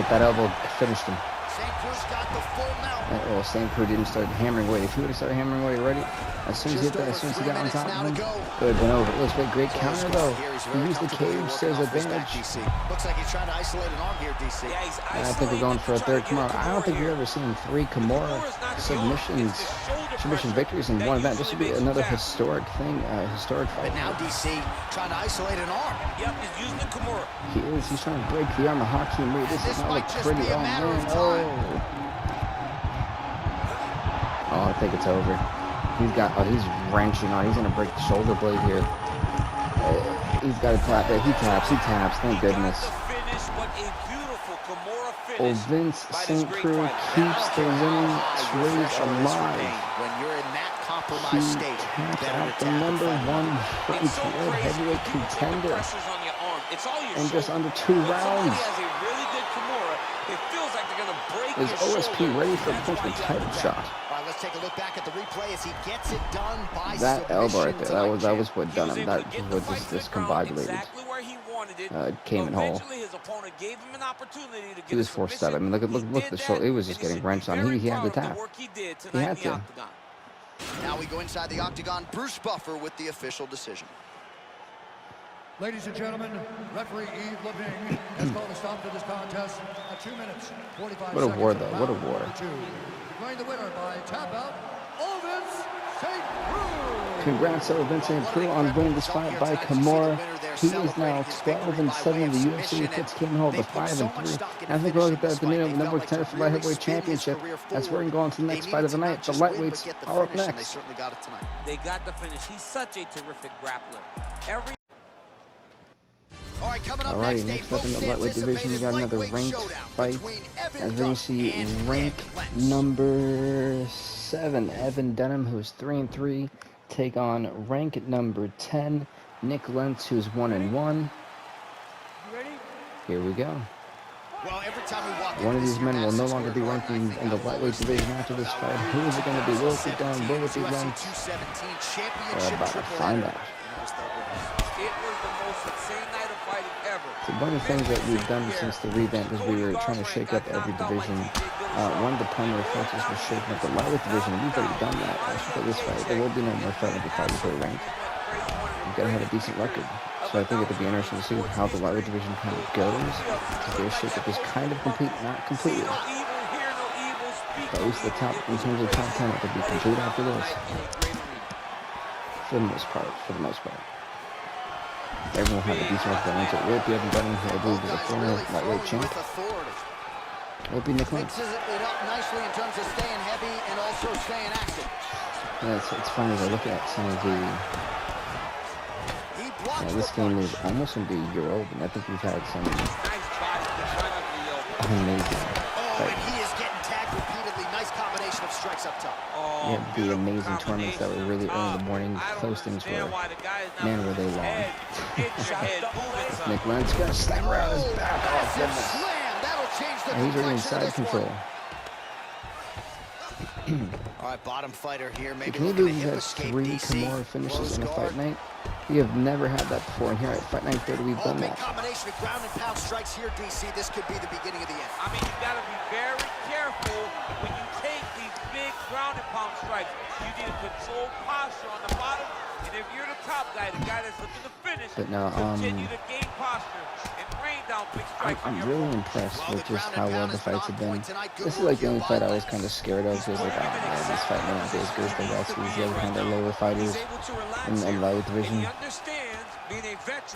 That elbow finished him. Saint Preux got the full mount. Well, Saint Preux didn't start hammering away. If he would have started hammering away already, as soon as he hit that, as soon as he got on top of him, could have been over. It looks like great counter, though. He used the cage to his advantage. Looks like he's trying to isolate an arm here, DC. And I think we're going for a third Kimura. I don't think we've ever seen 3 Kimura submission victories in one event. This would be another historic thing, historic fight. But now DC trying to isolate an arm. Yep, he's using the Kimura. He is. He's trying to break the arm of Hakeem. This does not look pretty. Oh, man. Oh, I think it's over. He's wrenching on. He's gonna break the shoulder blade here. He's got to tap. He taps. Thank goodness. Ovince Saint Preux keeps the winning streak alive. When you're in that compromised state, taps out the #1 ranked world heavyweight contender in just under 2 rounds. Is OSP ready for a potential title shot? Let's take a look back at the replay as he gets it done by that elbow right there. That was what done him. That was just discombobulated. Cayman Hall. He was forced out. I mean, look at the shoulder. He was just getting wrenched on. He had to tap. He had to. Now we go inside the octagon. Bruce Buffer with the official decision. Ladies and gentlemen, referee Evan Dunham has called a stop to this contest at 2 minutes, 45 seconds. What a war, though. What a war. Declaring the winner by tap out, Ovince Saint Preux. Congrats to Ovince Saint Preux on winning this fight by Kimura. He is now 12-7 in the UFC. Puts Cayman Hall to 5-3. I think we'll look at the new number 10 for light heavyweight championship. That's where we can go on to the next fight of the night. The lightweights are up next. They got the finish. He's such a terrific grappler. Alright, next up in the lightweight division, we got another ranked fight. As we can see, rank number 7, Evan Dunham, who is 3-3, take on rank number 10, Nik Lentz, who's 1-1. Here we go. One of these men will no longer be ranked in the lightweight division after this fight. Who is it going to be? Will it be Dunham? Will it be Lentz? We're about to find out. So one of the things that we've done since the revamp is we were trying to shake up every division. One of the primary focuses was shaking up the lightweight division. We've already done that. For this fight, there will be no more featherweight fighters who are ranked. We've got to have a decent record. So I think it'll be interesting to see how the lightweight division kind of goes. If their shake-up is kind of complete, not completely. But at least the top, in terms of the top 10, it could be complete after this. For the most part. Everyone will have a decent record going into it. Will it be Evan Dunham, who I believe is a former lightweight champ? Will it be Nik Lentz? Yeah, it's funny as I look at some of the... this game is almost going to be a year old, and I think we've had some amazing the amazing tournaments that were really early in the morning. Postings were, man, were they long. Nik Lentz got a slam around his back. Oh, goodness. And he's already inside control. All right, bottom fighter here. Maybe can you believe he has 3 Kimura finishes in a fight night? We have never had that before, and here at Fight Night 30, we've done that. Combination of ground and pound strikes here, DC. This could be the beginning of the end. I mean, you got to be very careful when you take these big ground and pound strikes. You need a controlled posture on the bottom. And if you're the top guy, the guy that's looking to finish, But no, continue to gain posture and rain down big strikes. I'm really impressed with just how well the fights have been. This is like the only fight I was kind of scared of. Because like, oh man, this fight may not be as good as the rest of these other kind of lower fighters in the light division.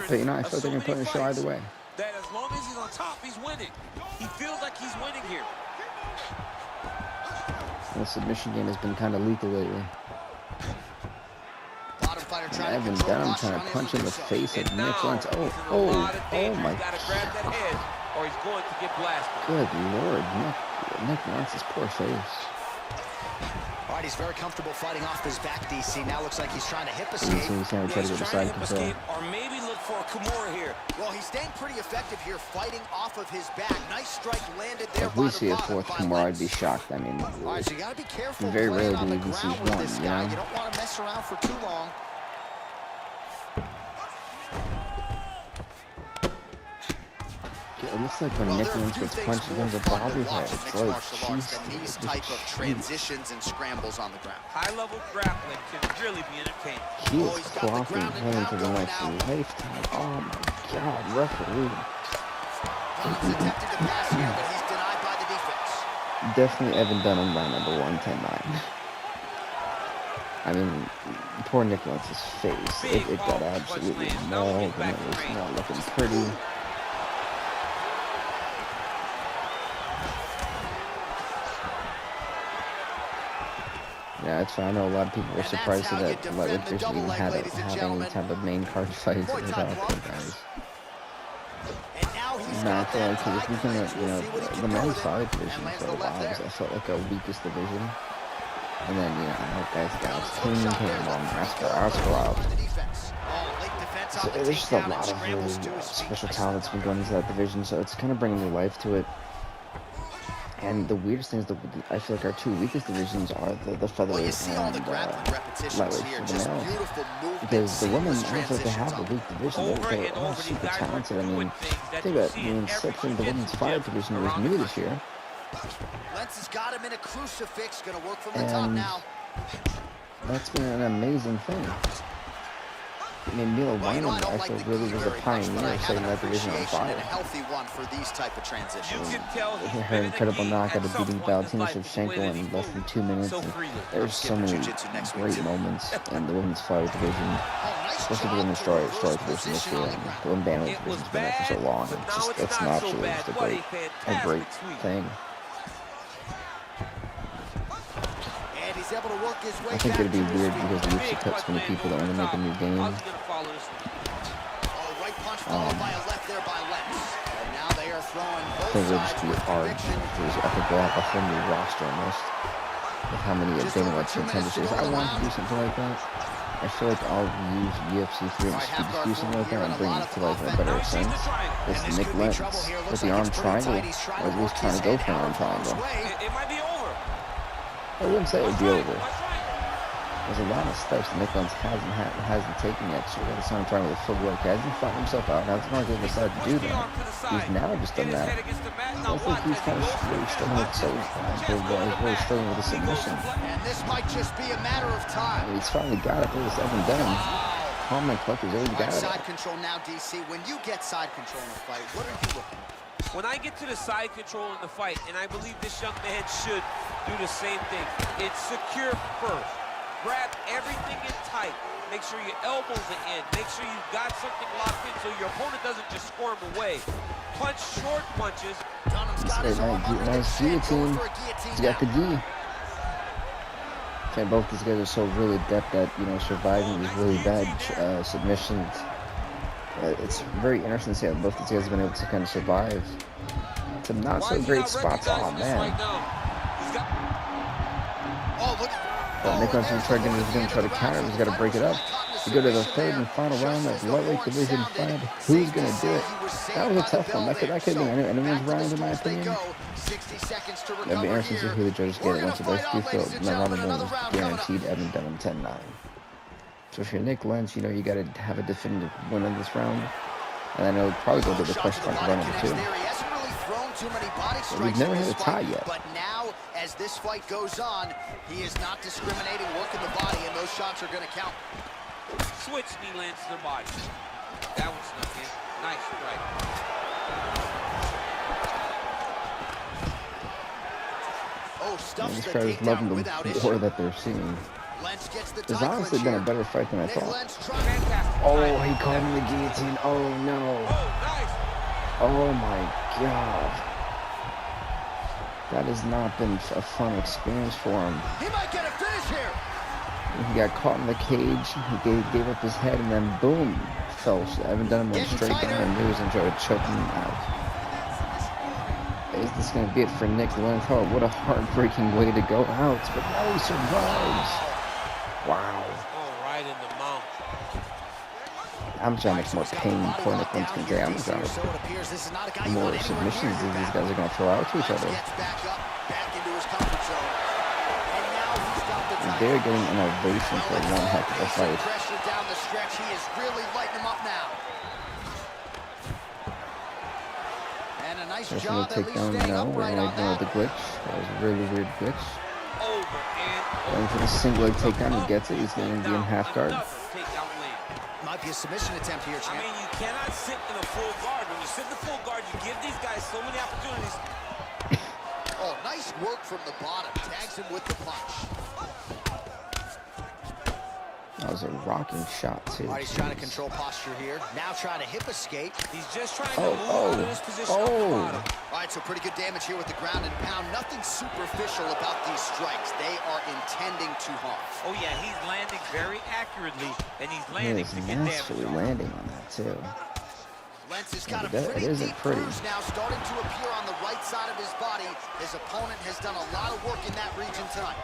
But you know, I feel like they're gonna put in a show either way. That as long as he's on top, he's winning. He feels like he's winning here. The submission game has been kind of lethal lately. Evan Dunham trying to punch in the face of Nik Lentz. Oh my God. Or he's going to get blasted. Good Lord, Nik Lentz's poor face. All right, he's very comfortable fighting off his back, DC. Now looks like he's trying to hip escape. He's trying to get the side control. Or maybe look for a Kimura here. Well, he's staying pretty effective here, fighting off of his back. Nice strike landed there. If we see a fourth Kimura, I'd be shocked. I mean, all right, so you gotta be careful. Very rarely do we even see one, you know? You don't want to mess around for too long. It looks like when Nik Lentz gets punched against a bobby head, it's like, these type of transitions and scrambles on the ground. High-level grappling can really be entertaining. He is clocking him for the next lifetime. Oh my God, referee. He's attempted to pass here, but he's denied by the defense. Definitely Evan Dunham by number 110-9. I mean, poor Nik Lentz's face. It got absolutely mauled, and it was not looking pretty. Yeah, it's fine. I know a lot of people were surprised that lightweight division even had any type of main card fights at all, guys. No, I feel like if we can, you know, the men's side division for a while, I felt like our weakest division. And then, you know, guys, King came on, Oscar out. So there's just a lot of really special talent that's been going into that division, so it's kind of bringing new life to it. And the weirdest thing is that I feel like our two weakest divisions are the featherweight and lightweight for the males. Because the women, I don't feel like they have a weak division. They're all super talented. I mean, think about it. The inception of the women's 5 division was new this year. Lentz has got him in a crucifix. Going to work from the top now. That's been an amazing thing. I mean, Mila Wyman, I feel, really was a pioneer of setting that division on fire. Her incredible knockout of beating Valentina Shevchenko in less than 2 minutes. There's so many great moments in the women's flyweight division, especially the women's strawweight division this year. And the women's bantamweight division's been there for so long. It's naturally just a great thing. I think it'd be weird because the UFC puts so many people that want to make a new game. I think it'll just be hard. I think we'll have a whole new roster almost with how many bantamweight contenders is. I want to do something like that. I feel like I'll use UFC 3 and just do something like that and bring it to like a better sense. It's Nik Lentz with the arm triangle, or at least trying to go for an arm triangle. I wouldn't say it would be over. There's a lot of steps that Nik Lentz hasn't taken yet. So that's what I'm trying with the footwork. He hasn't fought himself out. Now it's not going to decide to do that. He's now just done that. I think he's kind of really struggling with he's really struggling with the submission. And this might just be a matter of time. He's finally got it. There's Evan Dunham. Calm and collector's already got it. Side control now, DC. When you get side control in a fight, what are you looking for? When I get to the side control in the fight, and I believe this young man should do the same thing, it's secure first. Grab everything in tight. Make sure your elbows are in. Make sure you've got something locked in so your opponent doesn't just squirm away. Punch short punches. Dunham's got his arm under the chin. He's got the gi. And both these guys are so really adept at, you know, surviving these really bad submissions. It's very interesting to see how both these guys have been able to kind of survive some not so great spots. Oh man. But Nik Lentz is going to try to counter. He's got to break it up. We go to the third and final round of the lightweight division fight. Who's going to do it? That was a tough one. That could have been anyone's round, in my opinion. It'd be interesting to see who the judges get. Once it does do feel that round of one is guaranteed Evan Dunham 10-9. So if you're Nik Lentz, you know you got to have a definitive win in this round. And I know probably go to the question mark round number 2. But we've never had a tie yet. But now, as this fight goes on, he is not discriminating, working the body, and those shots are going to count. Switch knee lands to the body. That one snuck in. Nice strike. Oh, stuffs the This crowd is loving takedown without the issue. war that they're seeing. Lentz gets the There's tie honestly clinch been a here. better fight than I Nik thought. Lentz trying. Fantastic. Oh, he caught him in the guillotine. Oh, no. Oh, nice. Oh, my God. That has not been a fun experience for him. He might get a finish here. He got caught in the cage. He gave up his head, and then boom, fell. Evan Dunham went Getting straight tighter. down and moves and tried to choke him out. Is this going to be it for Nik Lentz? Oh, what a heartbreaking way to go out. But no, he survives. Wow. Oh, right in the mouth. I'm trying to make more pain point at Lentz can say. I'm trying to So it appears this is not a guy you more want anywhere submissions near that your these back. guys are going to throw out to each Lentz other. gets back up, back into his comfort zone. And now he's got the tie. They're getting an ovation for one heck of a fight. Pressure down the stretch. He is really lighting him up now. And a nice Just job going to at take least down staying now. We're upright going to on ignore that. the glitch. That was a really weird glitch. Over and Going for the single leg takedown. He gets it. He's going to be in half guard. Another takedown land. Might be a submission attempt here, I champ. mean, you cannot sit in a full guard. When you sit in the full guard, you give these guys so many opportunities. Oh, nice work from the bottom. Tags him with the punch. That was a rocking shot, too. All right, he's trying to control posture here. Now trying to hip escape. He's just trying to move out of this position off the bottom. All right, so pretty good damage here with the ground and pound. Nothing superficial about these strikes. They are intending to harm. Oh, yeah, he's landing very accurately, and he's He landing is to get damage. masterfully landing on that, too. Lentz has got a It pretty isn't deep pretty. bruise now starting to appear on the right side of his body. His opponent has done a lot of work in that region tonight.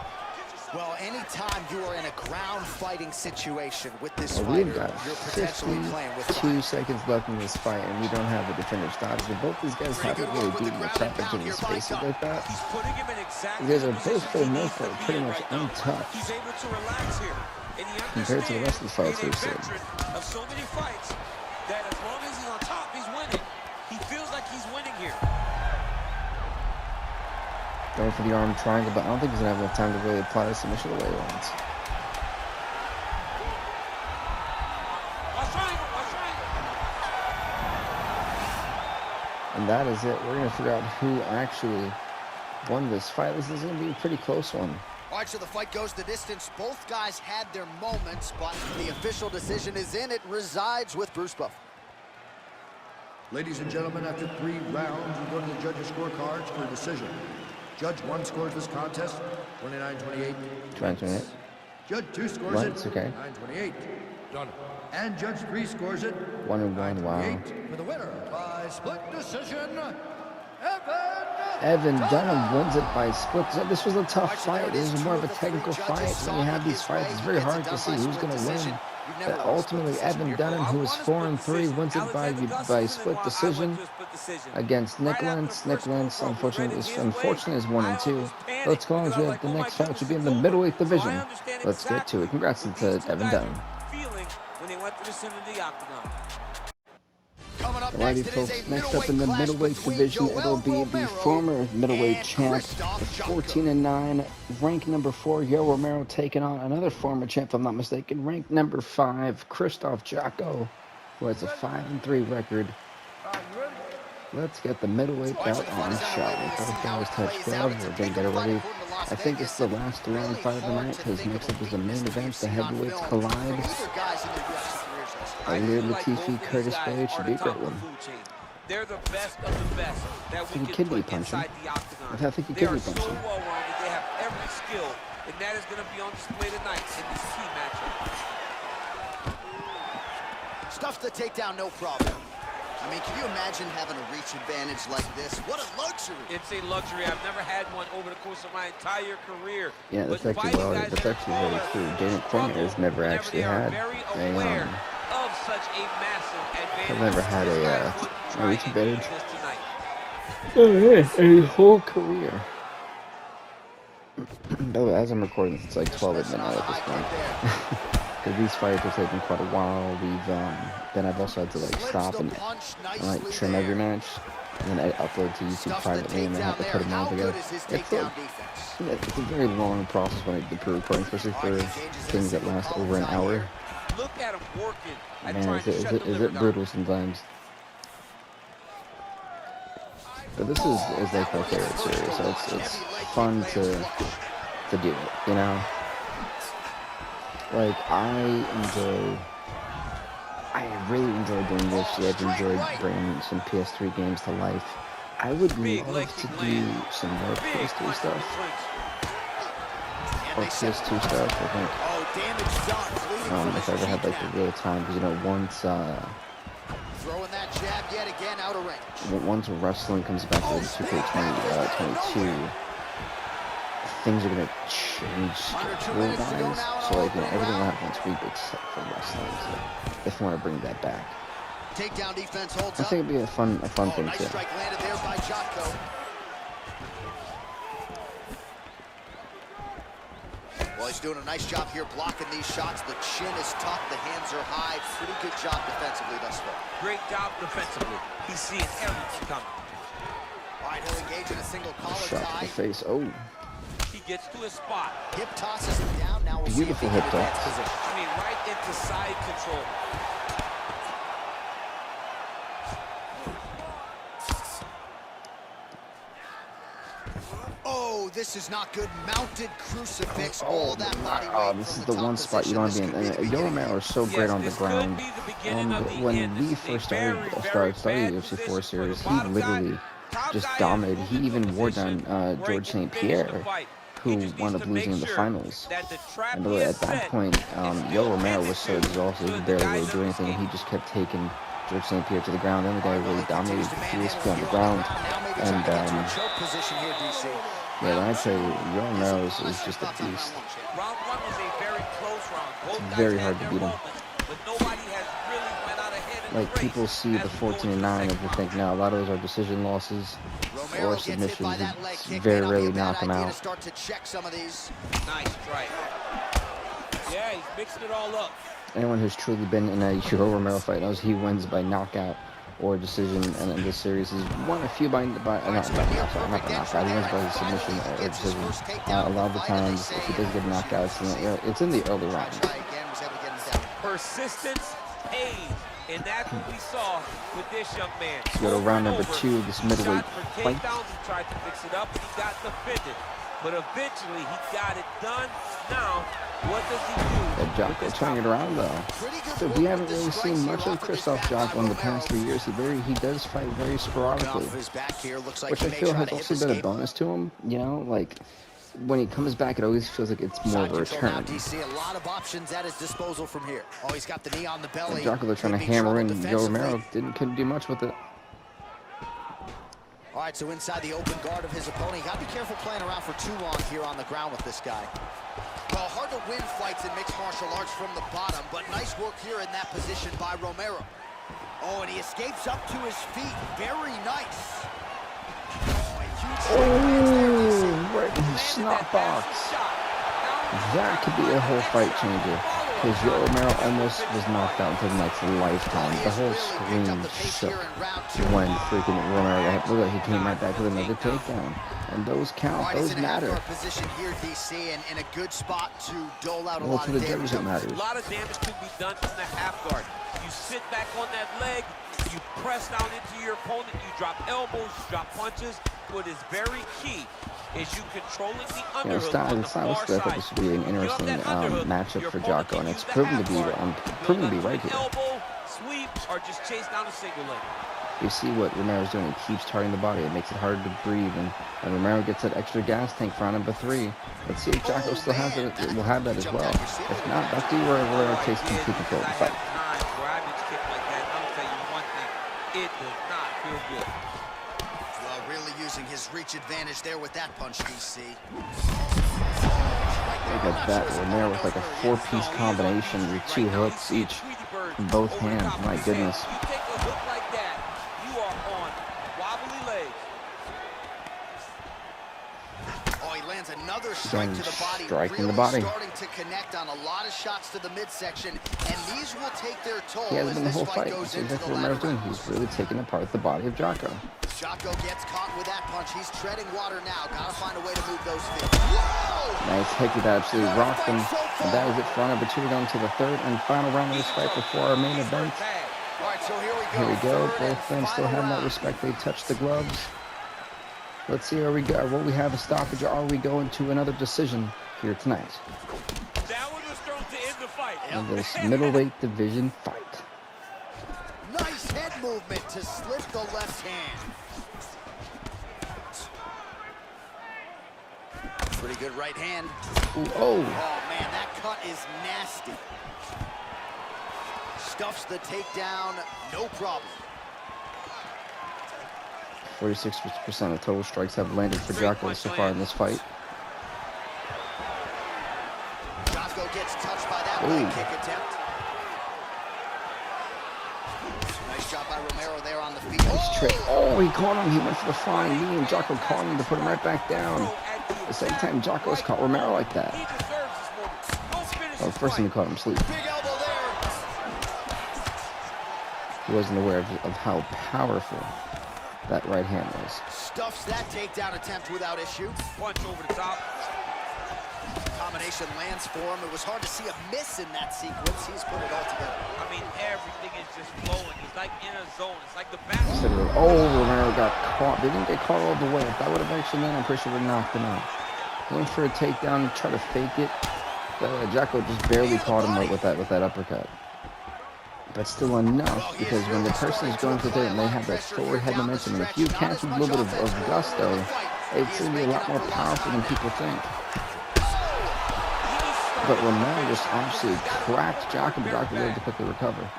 Well, anytime you are in a ground fighting situation with this Well, we've fighter, got you're potentially playing with fire. 52 seconds left in this fight, and we don't have the definitive status. And both these guys Pretty haven't good really work with the beaten the ground and top into pound his here by faces Dunham. like that. He's putting him in exactly These guys the are both, position for the he most needs to part, be pretty in much right now. untouched. He's able to relax here, and he Compared to the rest of the fights being a we've seen. veteran of so many fights, that as long as he's on top, he's winning. He feels like he's winning here. Going for the arm triangle, but I don't think he's going to have enough time to really apply the submission the way he wants. And that is it. We're going to figure out who actually won this fight. This is going to be a pretty close one. All right, so the fight goes the distance. Both guys had their moments, but the official decision is in. It resides with Bruce Buffer. Ladies and gentlemen, after 3 rounds, we go to the judges' scorecards for a decision. Judge 1 scores this contest, 29-28. 28. Judge 2 scores Lentz, it, okay. 9-28. Done. And Judge 3 scores it, 1-1, wow. 9-28. For the winner by split decision, Evan Dunham wins it by split. This was a tough fight. This is more of a technical fight. When you have these fights, it's very hard to see who's going to win. But ultimately, Evan Dunham, who is 4-3, wins it by split decision against Nik Lentz. Nik Lentz, unfortunately, is 1-2. Let's go on to the next fight, which will be in the middleweight division. Let's get to it. Congrats to Evan Dunham. When they went to the center of the octagon. Coming up Alrighty, next, it is folks. a Next up in the clash middleweight between division, Yoel it'll be the Romero former middleweight and champ, Krzysztof Jotko. 14-9, ranked number 4, Yoel Romero, taking on another former champ, if I'm not mistaken, ranked number 5, Krzysztof Jotko, who has a 5-3 record. Let's get the middleweight bout on shot. Both guys touch glove. We're going to get it ready. I think it's the last round fight of the night, because next up is the main event. The heavyweights collide. Ilir Latifi, Curtis Blaydes should be a great one. They're the best of the best that we can kidney put punch him. inside the octagon. I think he They kidney are so punch him. well-rounded. They have every skill, and that is going to be on display tonight in this key matchup. Stuffs the takedown, no problem. I mean, can you imagine having a reach advantage like this? What a luxury. It's a luxury. I've never had one over the course of my entire career. Yeah, that's But actually fighting well, guys that's that actually are very true. Daniel Cormier has never whenever actually they are had very a aware of such a massive advantage. I've never had This a, guy a wouldn't try reach and advantage. use this tonight. A whole career. By the way, as I'm recording this, it's like 12 at midnight at this point. Because these fights are taking quite a while. Then I've also had to like stop and like trim every match, and then I upload to YouTube privately, and then have to put them all together. It's a very long process when I do pre-recording, especially for things that last over an hour. look at him working. Man, is it brutal sometimes? But this is like my favorite series, so it's fun to do it, you know? Like, I really enjoy doing UFC. I've enjoyed bringing some PS3 games to life. I would love to do some more PS3 stuff. Or PS2 stuff, I think. If I ever had like the real time, because you know, throwing that jab yet again out of range. Once wrestling comes back to 2K22, things are gonna change schedule-wise. So like, you know, everything will happen next week except for wrestling. So if you want to bring that back, takedown defense holds I think it'd be a fun thing nice too. strike landed there by Jotko. Well, he's doing a nice job here blocking these shots. The chin is tough, the hands are high. Pretty good job defensively thus far. Great job defensively. He's seeing everything coming. All right, he'll engage in a single collar Shot to tie. the face. Oh, He gets to his spot. Hip tosses him down. Now we'll see if he beautiful can hip advance toss. position. I mean, right into side control. Oh, this is not good. Mounted crucifix. All that body weight. Oh, this is the one spot you don't want to be in. Yoel Romero is so great on the ground. When we first started UFC 4 series, he literally just dominated. He even wore down George St. Pierre, who wound up losing in the finals. And at that point, Yoel Romero was so exhausted, he barely really do anything, and he just kept taking George St. Pierre to the ground. Then the guy really dominated the UFC on the ground. And yeah, when I tell you, Yoel Romero is just a beast. Round one was a very close round. It's very hard to beat him. But nobody has really went out ahead in Like, people see the 14-9 and they think, no, a lot of those are decision losses or submissions. It's very rarely knock them out. Nice strike. Yeah, he's mixing it all up. Anyone who's truly been in a Yoel Romero fight knows he wins by knockout or decision, and in this series he's won a few not by knockout. He wins by submission or decision. A lot of the times, if he does get knockouts, it's in the early rounds. Persistence pays, and that's what we saw with this young man. Go to round number 2 of this middleweight fight. He tried to fix it up, and he got defended. But eventually, he got it done. Now, what does he do? Jotko turning it around, though. So we haven't really seen much of Krzysztof Jotko in the past 3 years. He does fight very sporadically, which I feel has also been a bonus to him. You know, like, when he comes back, it always feels like it's more of a return. DC, a lot of options at his disposal from here. Oh, he's got the knee on the belly. Jotko, they're trying to hammer in. Yoel Romero couldn't do much with it. All right, so inside the open guard of his opponent, you got to be careful playing around for too long here on the ground with this guy. Well, hard to win fights in mixed martial arts from the bottom, but nice work here in that position by Romero. Oh, and he escapes up to his feet. Very nice. Oh, right in the snot box. That could be a whole fight changer. Because Yoel Romero almost was knocked out until the next lifetime. The whole screen shook when freaking Romero got hit. Look, he came right back with another takedown. And those count, those matter. Position here, DC, and in a good spot to dole out a Well, lot to of the judges it matters. A lot of damage can be done from the half guard. You sit back on that leg, you press down into your opponent, you drop elbows, you drop punches. What is very key is you controlling the underhook on the far side. I thought this would be an interesting matchup for Jotko, and it's proven to be right here. Elbow, sweep, or just chase down a single leg. You see what Romero's doing. He keeps targeting the body. It makes it harder to breathe, and Romero gets that extra gas tank for round number 3. Let's see if Jotko still has it. Will have that as well. If not, that's where Romero takes complete control of the fight. It does not feel good. Well, really using his reach advantage there with that punch, DC. Look at that. Romero with like a 4-piece combination with 2 hooks each in both hands. My goodness. You take a hook like that, you are on wobbly legs. Oh, he lands another strike to the body. Striking the really body. Starting to connect on a lot of shots to the midsection, and these will take their toll. He hasn't as been the this whole fight fight. goes That's into exactly the what Romero's latter doing. He's really taking apart the body of Jotko. Jotko gets caught with that punch. He's treading water now. Gotta find a way to move those feet. Whoa! Nice hit that absolutely rocked him. And that is it for round number 2. We're going to the third and final round of this fight before our main event. All right, so here we go. Here we go. Both men still have that respect. They touch the gloves. Let's see where we go. What we have a stoppage, or are we going to another decision here tonight? That one was thrown to end the fight. In this middleweight division fight. Nice head movement to slip the left hand. Pretty good right hand. Ooh, oh. Oh, man, that cut is nasty. Stuffs the takedown, no problem. 46% of total strikes have landed for Jotko so far in this fight. Jotko gets touched by that leg kick attempt. Nice job by Romero there on the feet. Nice trick. Oh, he caught him. He went for the flying knee, and Jotko caught him to put him right back down. The second time Jotko's caught Romero like that. Oh, the first time he caught him asleep. Big elbow there. He wasn't aware of how powerful that right hand was. Stuffs that takedown attempt without issue. Punch over the top. Combination lands for him. It was hard to see a miss in that sequence. He's put it all together. I mean, everything is just flowing. He's like in a zone. It's like the back. Oh, Romero got caught. They didn't get caught all the way. If that would have actually landed, I'm pretty sure would have knocked him out. He went for a takedown and tried to fake it. Jotko just barely caught him with that uppercut. But still enough, because when the person is going for it and they have that forward head momentum, and if you catch with a little bit of gusto, it's going to be a lot more powerful than people think. But Romero just absolutely cracked Jotko, but Jotko was able to quickly recover.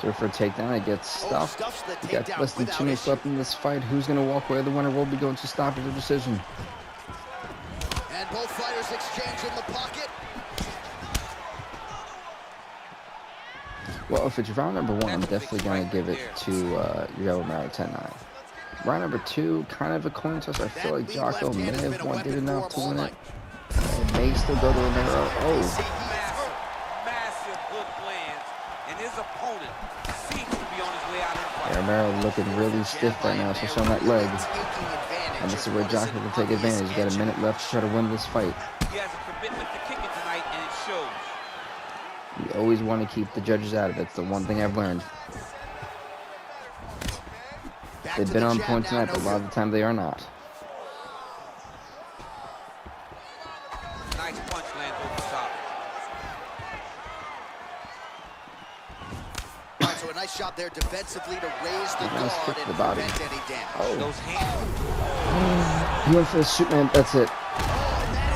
So for a takedown, it gets stuffed. We got less than 2 minutes left in this fight. Who's going to walk away? The winner will be going to stoppage or decision. And both fighters exchange in the pocket. Well, if it's round number 1, I'm definitely going to give it to Yoel Romero 10-9. Round number 2, kind of a coin toss. I feel like Jotko may have did enough to win it. It may still go to Romero. Oh. Massive hook lands, and his opponent seems to be on his way out of the fight. Yeah, Romero looking really stiff right now, especially on that leg. And this is where Jotko can take advantage. He's got a minute left to try to win this fight. He has a commitment to kicking tonight, and it shows. You always want to keep the judges out of it. It's the one thing I've learned. They've been on point tonight, but a lot of the time they are not. Nice punch lands over the top. All right, so a nice job there defensively to raise the guard and prevent any damage. Oh. Those hands. He went for the shoot, man. That's it.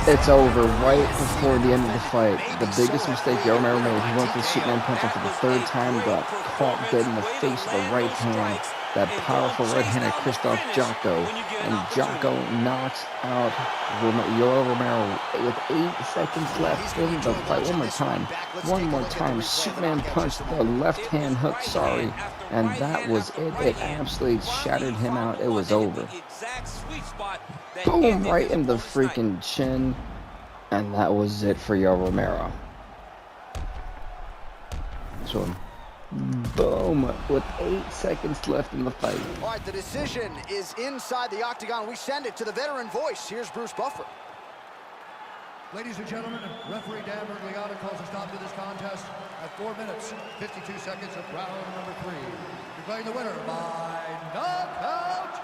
It's over right before the end of the fight. The biggest mistake Yoel Romero made. He went for the Superman punch, and for the third time got caught dead in the face with the right hand. That powerful right hand of Krzysztof Jotko. And Jotko knocks out Yoel Romero with 8 seconds left in the fight. One more time. Superman punch, the left hand hook, sorry. And that was it. It absolutely shattered him out. It was over. Boom, right in the freaking chin. And that was it for Yoel Romero. So, boom, with 8 seconds left in the fight. All right, the decision is inside the octagon. We send it to the veteran voice. Here's Bruce Buffer. Ladies and gentlemen, referee Darren Elkins calls a stop to this contest at 4 minutes, 52 seconds of round number 3. Declaring the winner by knockout,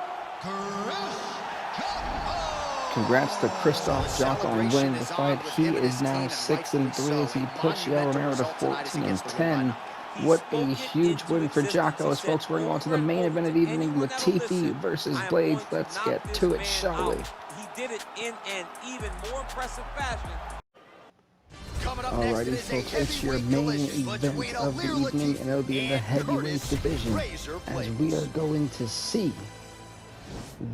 Congrats to Krzysztof Jotko on winning the fight. He is now 6-3 as he puts Yoel Romero to 14-10. What a huge win for Jotko. As folks, we're going to the main event of the evening, Latifi versus Blaydes. Let's get to it, shall we? He did it in an even more impressive fashion. Alrighty, folks, it's your main event of the evening, and it'll be in the heavyweight division, as we are going to see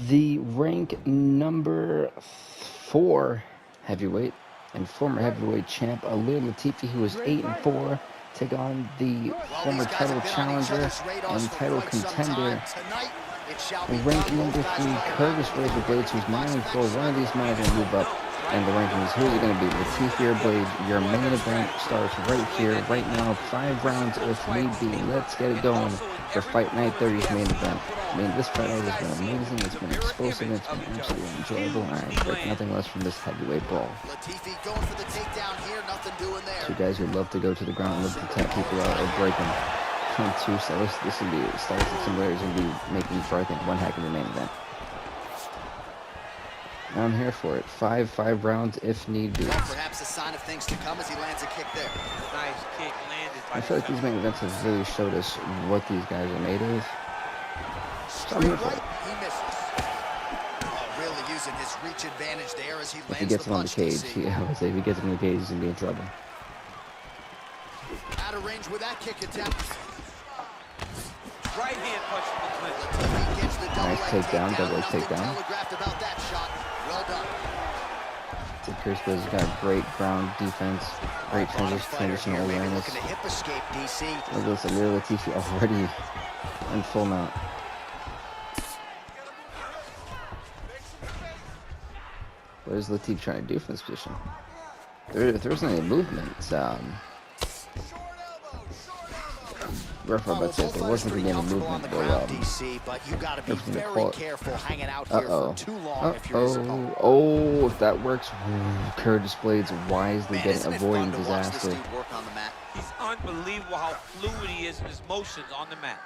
the rank number 4 heavyweight and former heavyweight champ Ilir Latifi, who is 8-4, take on the former title challenger and title contender, rank number 3 Curtis Blaydes, who's 9-4. One of these men are going to move up and the rankings. Who's it going to be? Latifi or Blaydes? Your main event starts right here, right now. 5 rounds if need be. Let's get it going for Fight Night 30's main event. I mean, this fight night has been amazing. It's been explosive. It's been absolutely enjoyable. And I expect nothing less from this heavyweight brawl. Latifi going for the takedown here. Nothing doing there. Two guys who love to go to the ground, love to tap people out or break them. Two styles. This will be stylistic similarities. Going to be making for, I think, one heck of a main event. I'm here for it. 5 rounds if need be. Perhaps a sign of things to come as he lands a kick there. Nice kick landed. I feel like these main events have really showed us what these guys are made of. So I'm here for it. He misses. Oh, really using his reach advantage there as he lands If he gets him on the cage, I would say if he gets him in the cage, he's going to be in trouble. Out of range with that kick attempt. Right hand punch from the clinch. Latifi gets the Nice takedown, double leg Nothing takedown. telegraphed about that shot. Well done. So Curtis Blaydes has got great ground defense, great transitional awareness. Looking to hip escape, DC. Look at this, Ilir Latifi already in full mount. What is Latifi trying to do from this position? There wasn't any movement. Rough about to say there wasn't going to be any movement. But you got to be very careful hanging out here for too long if you're his opponent. Oh, if that works, Curtis Blaydes wisely avoiding disaster. He's unbelievable how fluid he is in his motions on the mat.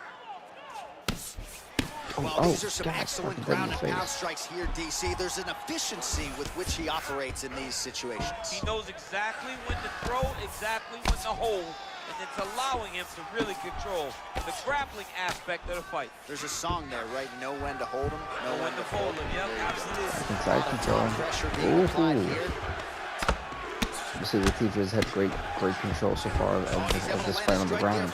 Well, these are some excellent ground and pound strikes here, DC. There's an efficiency with which he operates in these situations. He knows exactly when to throw, exactly when to hold, and it's allowing him to really control the grappling aspect of the fight. There's a song there, right? Know when to hold him, know when to fold him. Yep, absolutely. Inside control. Pressure being applied here. You see, Latifi has had great control so far of this fight on the ground.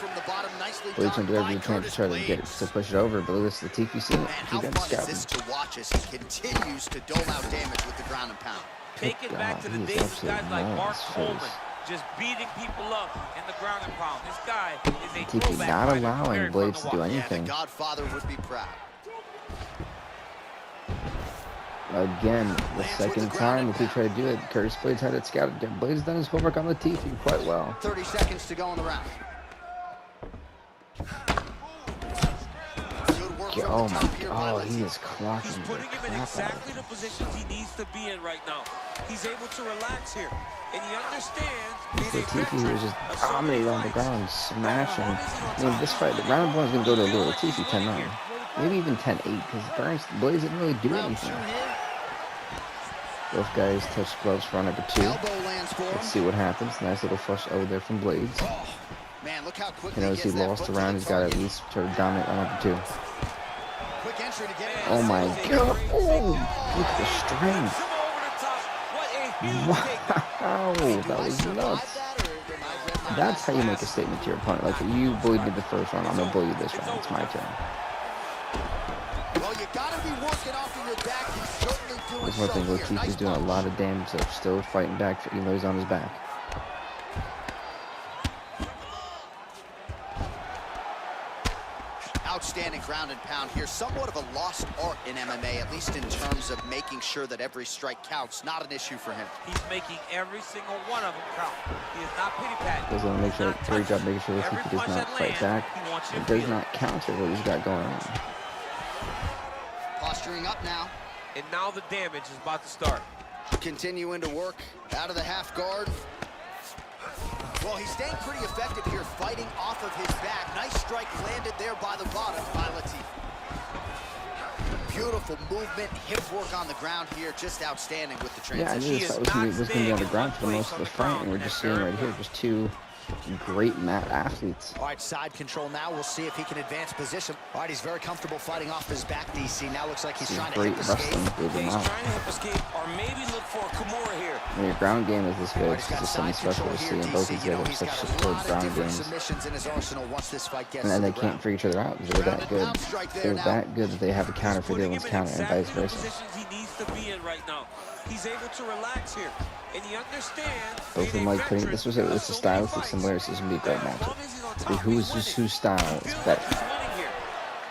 Blaydes going to do everything he can to try to push it over, but look at this, Latifi seeing it. He got scouted. This to watch as he continues to dole out damage with the ground and pound. Take it back to the days of guys like Mark Coleman, just beating people up in the ground and pound. This guy is a Latifi not allowing Blaydes to do anything. The Godfather would be proud. Again, the second time Latifi tried to do it, Curtis Blaydes had it scouted. Blaydes done his homework on Latifi quite well. 30 seconds to go in the round. Oh my God, he is clocking. He's putting him in exactly the positions he needs to be in right now. He's able to relax here, and he understands. Latifi was just dominating on the ground, smashing. I mean, this fight, the round one is going to go to Ilir Latifi 10-9. Maybe even 10-8, because Blaydes didn't really do anything. Both guys touch gloves for round number 2. Let's see what happens. Nice little flush there from Blaydes. Man, look how quickly he knows he lost the round. He's got to at least try to dominate round number 2. Oh my God! Oh, look at the strength! Wow, that was nuts. That's how you make a statement to your opponent. Like, you bullied me the first round, I'm gonna bully you this round. It's my turn. Well, you gotta be working off of your back. He's certainly doing That's one thing. Latifi's doing a lot of damage, so still fighting back, even though he's on his back. Outstanding ground and pound here. Somewhat of a lost art in MMA, at least in terms of making sure that every strike counts. Not an issue for him. He's making every single one of them count. He is not pity-patting. Does want to make sure, great job making sure that he does not fight back. It does not counter what he's got going on. Posturing up now. And now the damage is about to start. Continuing to work out of the half guard. Well, he's staying pretty effective here, fighting off of his back. Nice strike landed there by the bottom by Latifi. Beautiful movement, hip work on the ground here, just outstanding with the transition. Yeah, I knew this fight was going to be on the ground for the most of the fight, and we're just seeing right here just two great mat athletes. All right, side control now. We'll see if he can advance position. All right, he's very comfortable fighting off his back, DC. Now looks like he's trying to hip escape. He's trying to hip escape or maybe look for a Cormier here. When your ground game is this good, it's just something special to see, and both these guys have such superb ground games. And then they can't figure each other out because they're that good. They're that good that they have a counter for the other one's counter, and vice versa. He needs to be in right now. He's able to relax here, and he understands. Both of them like putting this was a stylistic similarity. This is gonna be a great matchup. Whose style is better?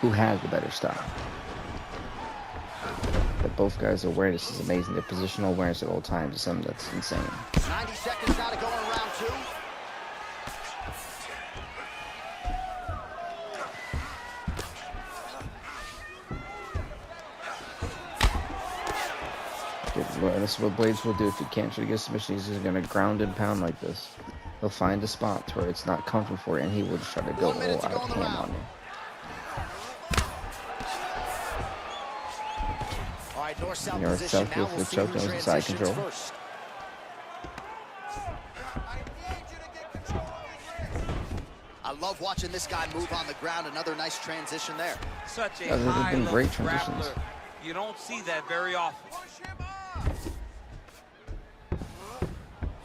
Who has the better style? But both guys' awareness is amazing. Their positional awareness at all times is something that's insane. 90 seconds now to go in round 2. This is what Blaydes will do if he can't try to get submission. He's just going to ground and pound like this. He'll find a spot where it's not comfortable for you, and he will just try to go all out of ham on you. All right, north-south North position. south Now with we'll the see choke who nose and side transitions control. first. I love watching this guy move on the ground. Another nice transition there. Such a Those have high been level great transitions. grappler. You don't see that very often.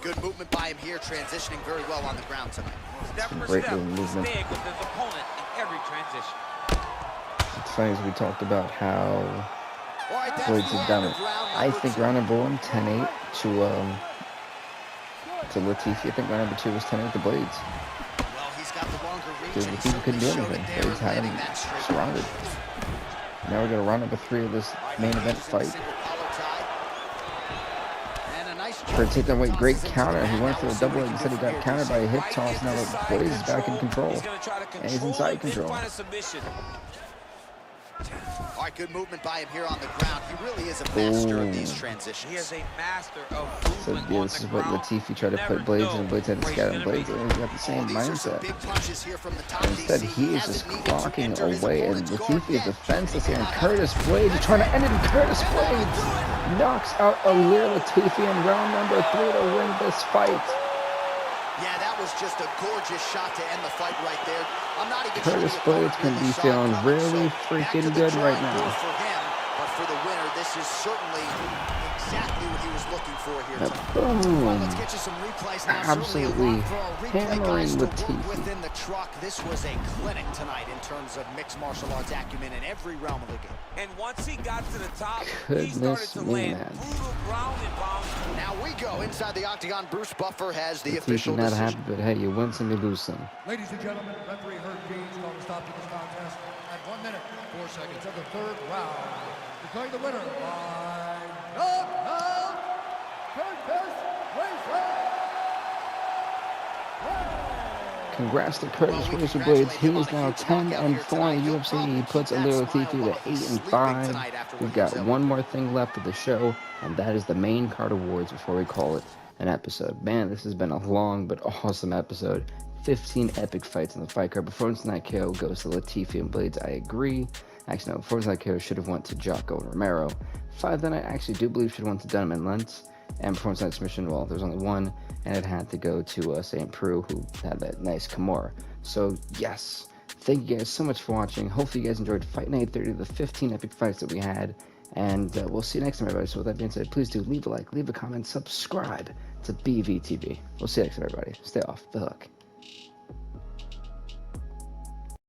Good movement by him here, transitioning very well on the ground tonight. Step for Great step, movement. staying with his opponent in every transition. It's funny as we talked about how All right, that's Blaydes the has done end it. of round I number think 2. round number 1, 10-8 to Latifi. I think round number 2 was 10-8 to Blaydes. Well, he's got the longer reach, Because and he Latifi couldn't do certainly showed anything. it there Blaydes had him landing that straight. surrounded. Now we're going to round number 3 of this main event fight. For a takedown weight, great counter. He went for the double leg. Instead, he got countered by a hip toss. Now Blaydes is back in control. And he's in side control. All right, good movement by him here on the ground. He really is a master of these transitions. He is a master of So movement yeah, on this the is what ground. Latifi tried to Never put Blaydes know in. Blaydes had to where scatter he's Blaydes. gonna And he's got the same These are some mindset. big punches here from the top. And instead, DC. he is just hasn't needed to clocking enter his away. And opponent's guard Latifi is yet. defenseless here. And Curtis Blaydes is trying to end it. And Curtis Blaydes knocks out Ilir Latifi in round number 3 to win this fight. Yeah, that was just a gorgeous shot to end the fight right there. I'm not even Curtis sure the opponent Blaydes can really be saw it feeling coming, really so back to freaking the good right drawing board now. for him, but for the winner, this is certainly exactly what he was looking for here tonight. Well, Boom. let's get you some replays now. Absolutely Certainly a lot for our replay hammering guys to work Latifi. with in the truck. This was a clinic tonight in terms of mixed martial arts acumen in every realm of the game. And once he got to the top, he Goodness started to me, land man. brutal ground and pound. Now we go inside the octagon. Bruce Buffer has the Latifi official not decision. happy, but hey, you win some, you lose some. Ladies and gentlemen, referee Herb Dean's called a stop to this contest at 1 minute, 4 seconds of the 3rd round. Declaring the winner by knockout, Curtis Blaydes. Congrats to Curtis Blaydes. He is now 10-4 in the UFC. He puts Ilir Latifi to 8-5. We've got one more thing left of the show, and that is the main card awards before we call it an episode. Man, this has been a long but awesome episode. 15 epic fights on the fight card. Performance Night KO goes to Latifi and Blaydes. I agree. Actually, no, Performance Night KO should have went to Jotko and Romero. 5 that I actually do believe should have went to Dunham and Lentz. And Performance Night submission, well, there's only one, and it had to go to Saint Preux, who had that nice Cormier. So, yes, thank you guys so much for watching. Hopefully you guys enjoyed Fight Night 30, the 15 epic fights that we had. And we'll see you next time, everybody. So with that being said, please do leave a like, leave a comment, subscribe to BVTV. We'll see you next time, everybody. Stay off the hook.